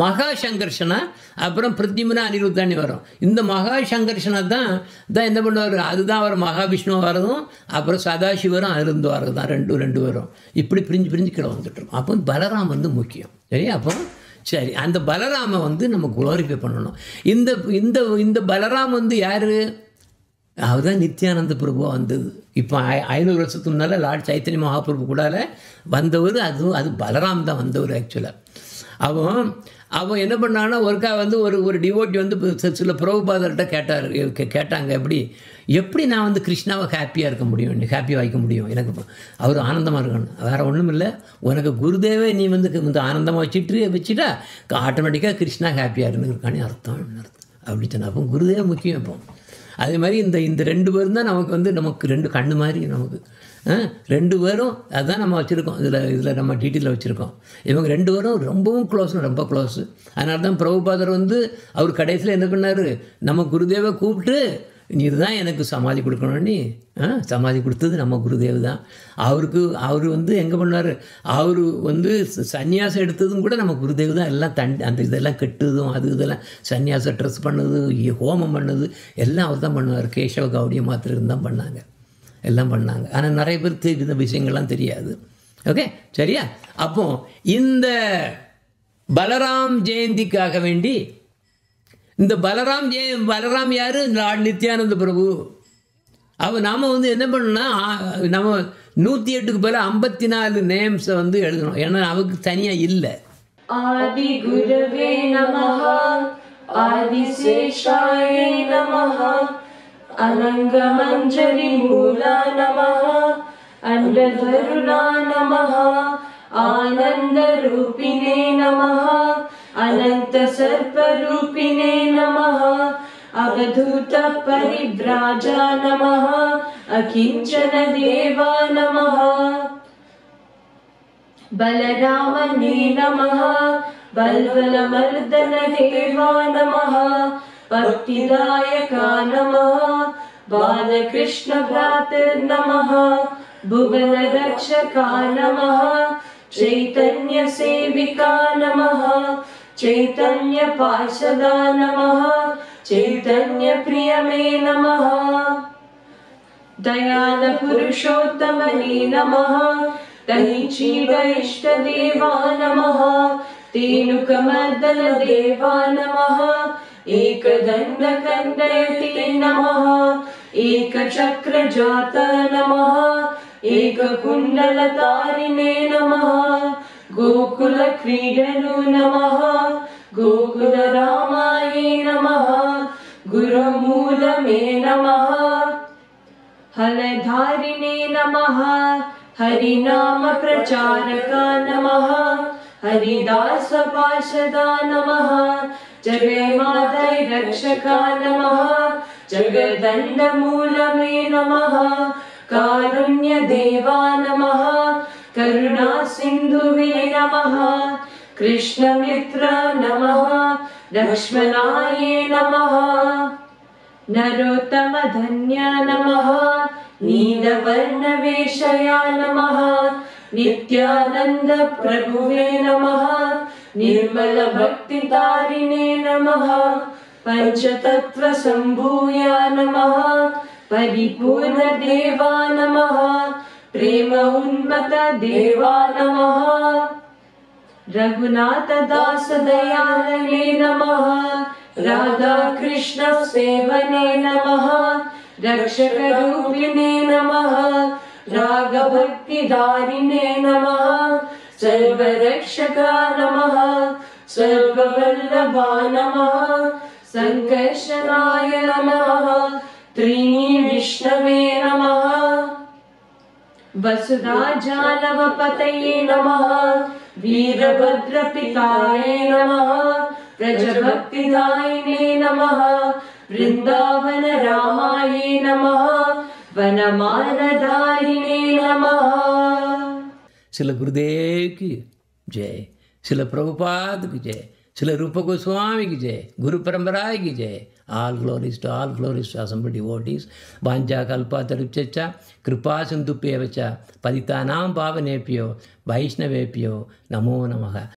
மகா சங்கர்ஷனா, அப்புறம் பிரத்யும்னா, அனிருத்தானி வரும். இந்த மகா சங்கர்ஷனா தான் என்ன பண்ணுவார், அதுதான் அவர் மகாவிஷ்ணுவை வரதும், அப்புறம் சதாசிவரும் அதிலிருந்து வரது தான் 2 வரும். இப்படி பிரிஞ்சு கீழே வந்துட்டுருக்கோம். அப்போ பலராம் வந்து முக்கியம். சரியா? அப்போ சரி, அந்த பலராமை வந்து நம்ம குளோரிஃபை பண்ணணும். இந்த பலராம் வந்து யார்? அவர் தான் நித்யானந்த பிரபுவாக வந்தது. இப்போ 500 வருஷத்துக்கு முன்னால் லார்ட் சைத்தன்ய மகாபிரபு கூட வந்தவர். அது பலராம் தான் வந்தவர் ஆக்சுவலாக. அவன் என்ன பண்ணான்னா ஒருக்கா வந்து ஒரு டிவோட்டி வந்து சில பிரபுபாதர்கிட்ட கேட்டாங்க, எப்படி எப்படி நான் வந்து கிருஷ்ணாவை ஹாப்பியாக இருக்க முடியும், ஹாப்பியாக வைக்க முடியும்? எனக்கு அவர் ஆனந்தமாக இருக்கணும், வேறு ஒன்றும் இல்லை. உனக்கு குருதேவை நீ வந்து ஆனந்தமாக வச்சுட்டா ஆட்டோமேட்டிக்காக கிருஷ்ணா ஹாப்பியாக இருக்கானே அர்த்தம். அப்படி சொன்னால் அப்போ குருதேவ முக்கியம். இப்போ அதே மாதிரி இந்த 2 பேரும் தான் நமக்கு 2 கண்ணு மாதிரி. நமக்கு 2 பேரும் அதுதான் நம்ம வச்சுருக்கோம். இதில் நம்ம டீட்டெயிலில் வச்சுருக்கோம். இவங்க 2 பேரும் ரொம்பவும் ரொம்ப க்ளோஸு. அதனால தான் பிரபுபாதர் வந்து அவர் கடைசியில் என்ன பண்ணார், நம்ம குருதேவை கூப்பிட்டு நீ தான் எனக்கு சமாதி கொடுக்கணும்னு சமாதி கொடுத்தது நம்ம குருதேவ் தான். அவர் வந்து எங்கே பண்ணார், அவர் வந்து சன்னியாசம் எடுத்ததும் கூட நம்ம குருதேவ் தான். எல்லாம் அந்த இதெல்லாம் கெட்டுதும் இதெல்லாம் சன்னியாசம் ட்ரெஸ் பண்ணது, ஹோமம் பண்ணது எல்லாம் அவர் தான் பண்ணுவார். கேசவ கௌடிய மாத்திரம் தான் பண்ணாங்க, எல்லாம் பண்ணாங்க. ஆனால் நிறைய பேருக்கு இந்த விஷயங்கள்லாம் தெரியாது. ஓகே, சரியா? அப்போ இந்த பலராம் ஜெயந்திக்காக வேண்டி இந்த பலராம் யார்? லார்ட் நித்யானந்த பிரபு. நாம் வந்து என்ன பண்ணணும்னா, நம்ம 108க்கு பதில் 54 நேம்ஸை வந்து எழுதணும். ஏன்னா அவருக்கு தனியாக இல்லை. ஆதி குருவே நமஹ, ஆதி சேஷாய நமஹ, அனங்க மஞ்சரி மூலா நமஹ, அண்டதருணா நமஹ, ஆனந்த ரூபினே நமஹ, अनंत सर्प रूपिणे नमः, अवधूत परिव्राजा नमः, अकिंचन देवा नमः, बलरामने नमः, बलबल मर्दन देवा नमः, भक्तिदायका नमः, बालकृष्ण भ्रातर्नमः, भुवन रक्षका नमः, चैतन्य सेविका नमः, चैतन्य पार्षदा नमः, चैतन्य प्रियमे नमः, दयाल पुरुषोत्तमने नमः, दहीचीड इष्ट देवा नमः, तेनुकमर्दन देवा नमः, एकदंड कंदयते नमः, एकचक्र जाता नमः, एककुण्डलतारिणे नमः, गोकुल क्रीडनु नमः, गोकुल रामाय नमः, गुरुमूलमे नमः, हलधारिणे नमः, हरिनाम प्रचारका नमः, हरिदास पार्षदा नमः, जगन्मातै रक्षका नमः, जगदण्ड मूलमे नमः, कारुण्य देवा नमः, करुणा सिंधुवे नमः, कृष्ण मित्र नमः, लक्ष्मणाय नमः, नरोत्तम धन्य नमः, नीलवर्ण वेशया नमः, नित्यानंद प्रभुवे नमः, निर्मल भक्ति तारिणे नमः, पंचतत्व संभूया नमः, परिपूर्ण देवा नमः, प्रेम उन्मत देवा नमः, रघुनाथ दास दयालने नमः, राधा कृष्ण सेवने नमः, रक्षक रूपिणे नमः, राग भक्ति दारिणे नमः, सर्वरक्षका नमः, सर्ववल्लभा नमः, संकर्षणाय नमः, त्रीणि विष्णवे नमः, वसुराजालवपतये नमः, वीरभद्रपिताय नमः, व्रजभक्तिदायिने नमः, वृंदावन रामाय नमः, वनमालधारिणे नमः। श्रील गुरुदेव की जय, श्रील प्रभुपाद की जय, श्रील रूप गोस्वामी की जय, गुरु परंपरा की जय। All glories to assembled devotees. Vanja kalpatarupcha kripa sindhupyevacha patitanam pavanepyo vaishnavepyo namo namaha.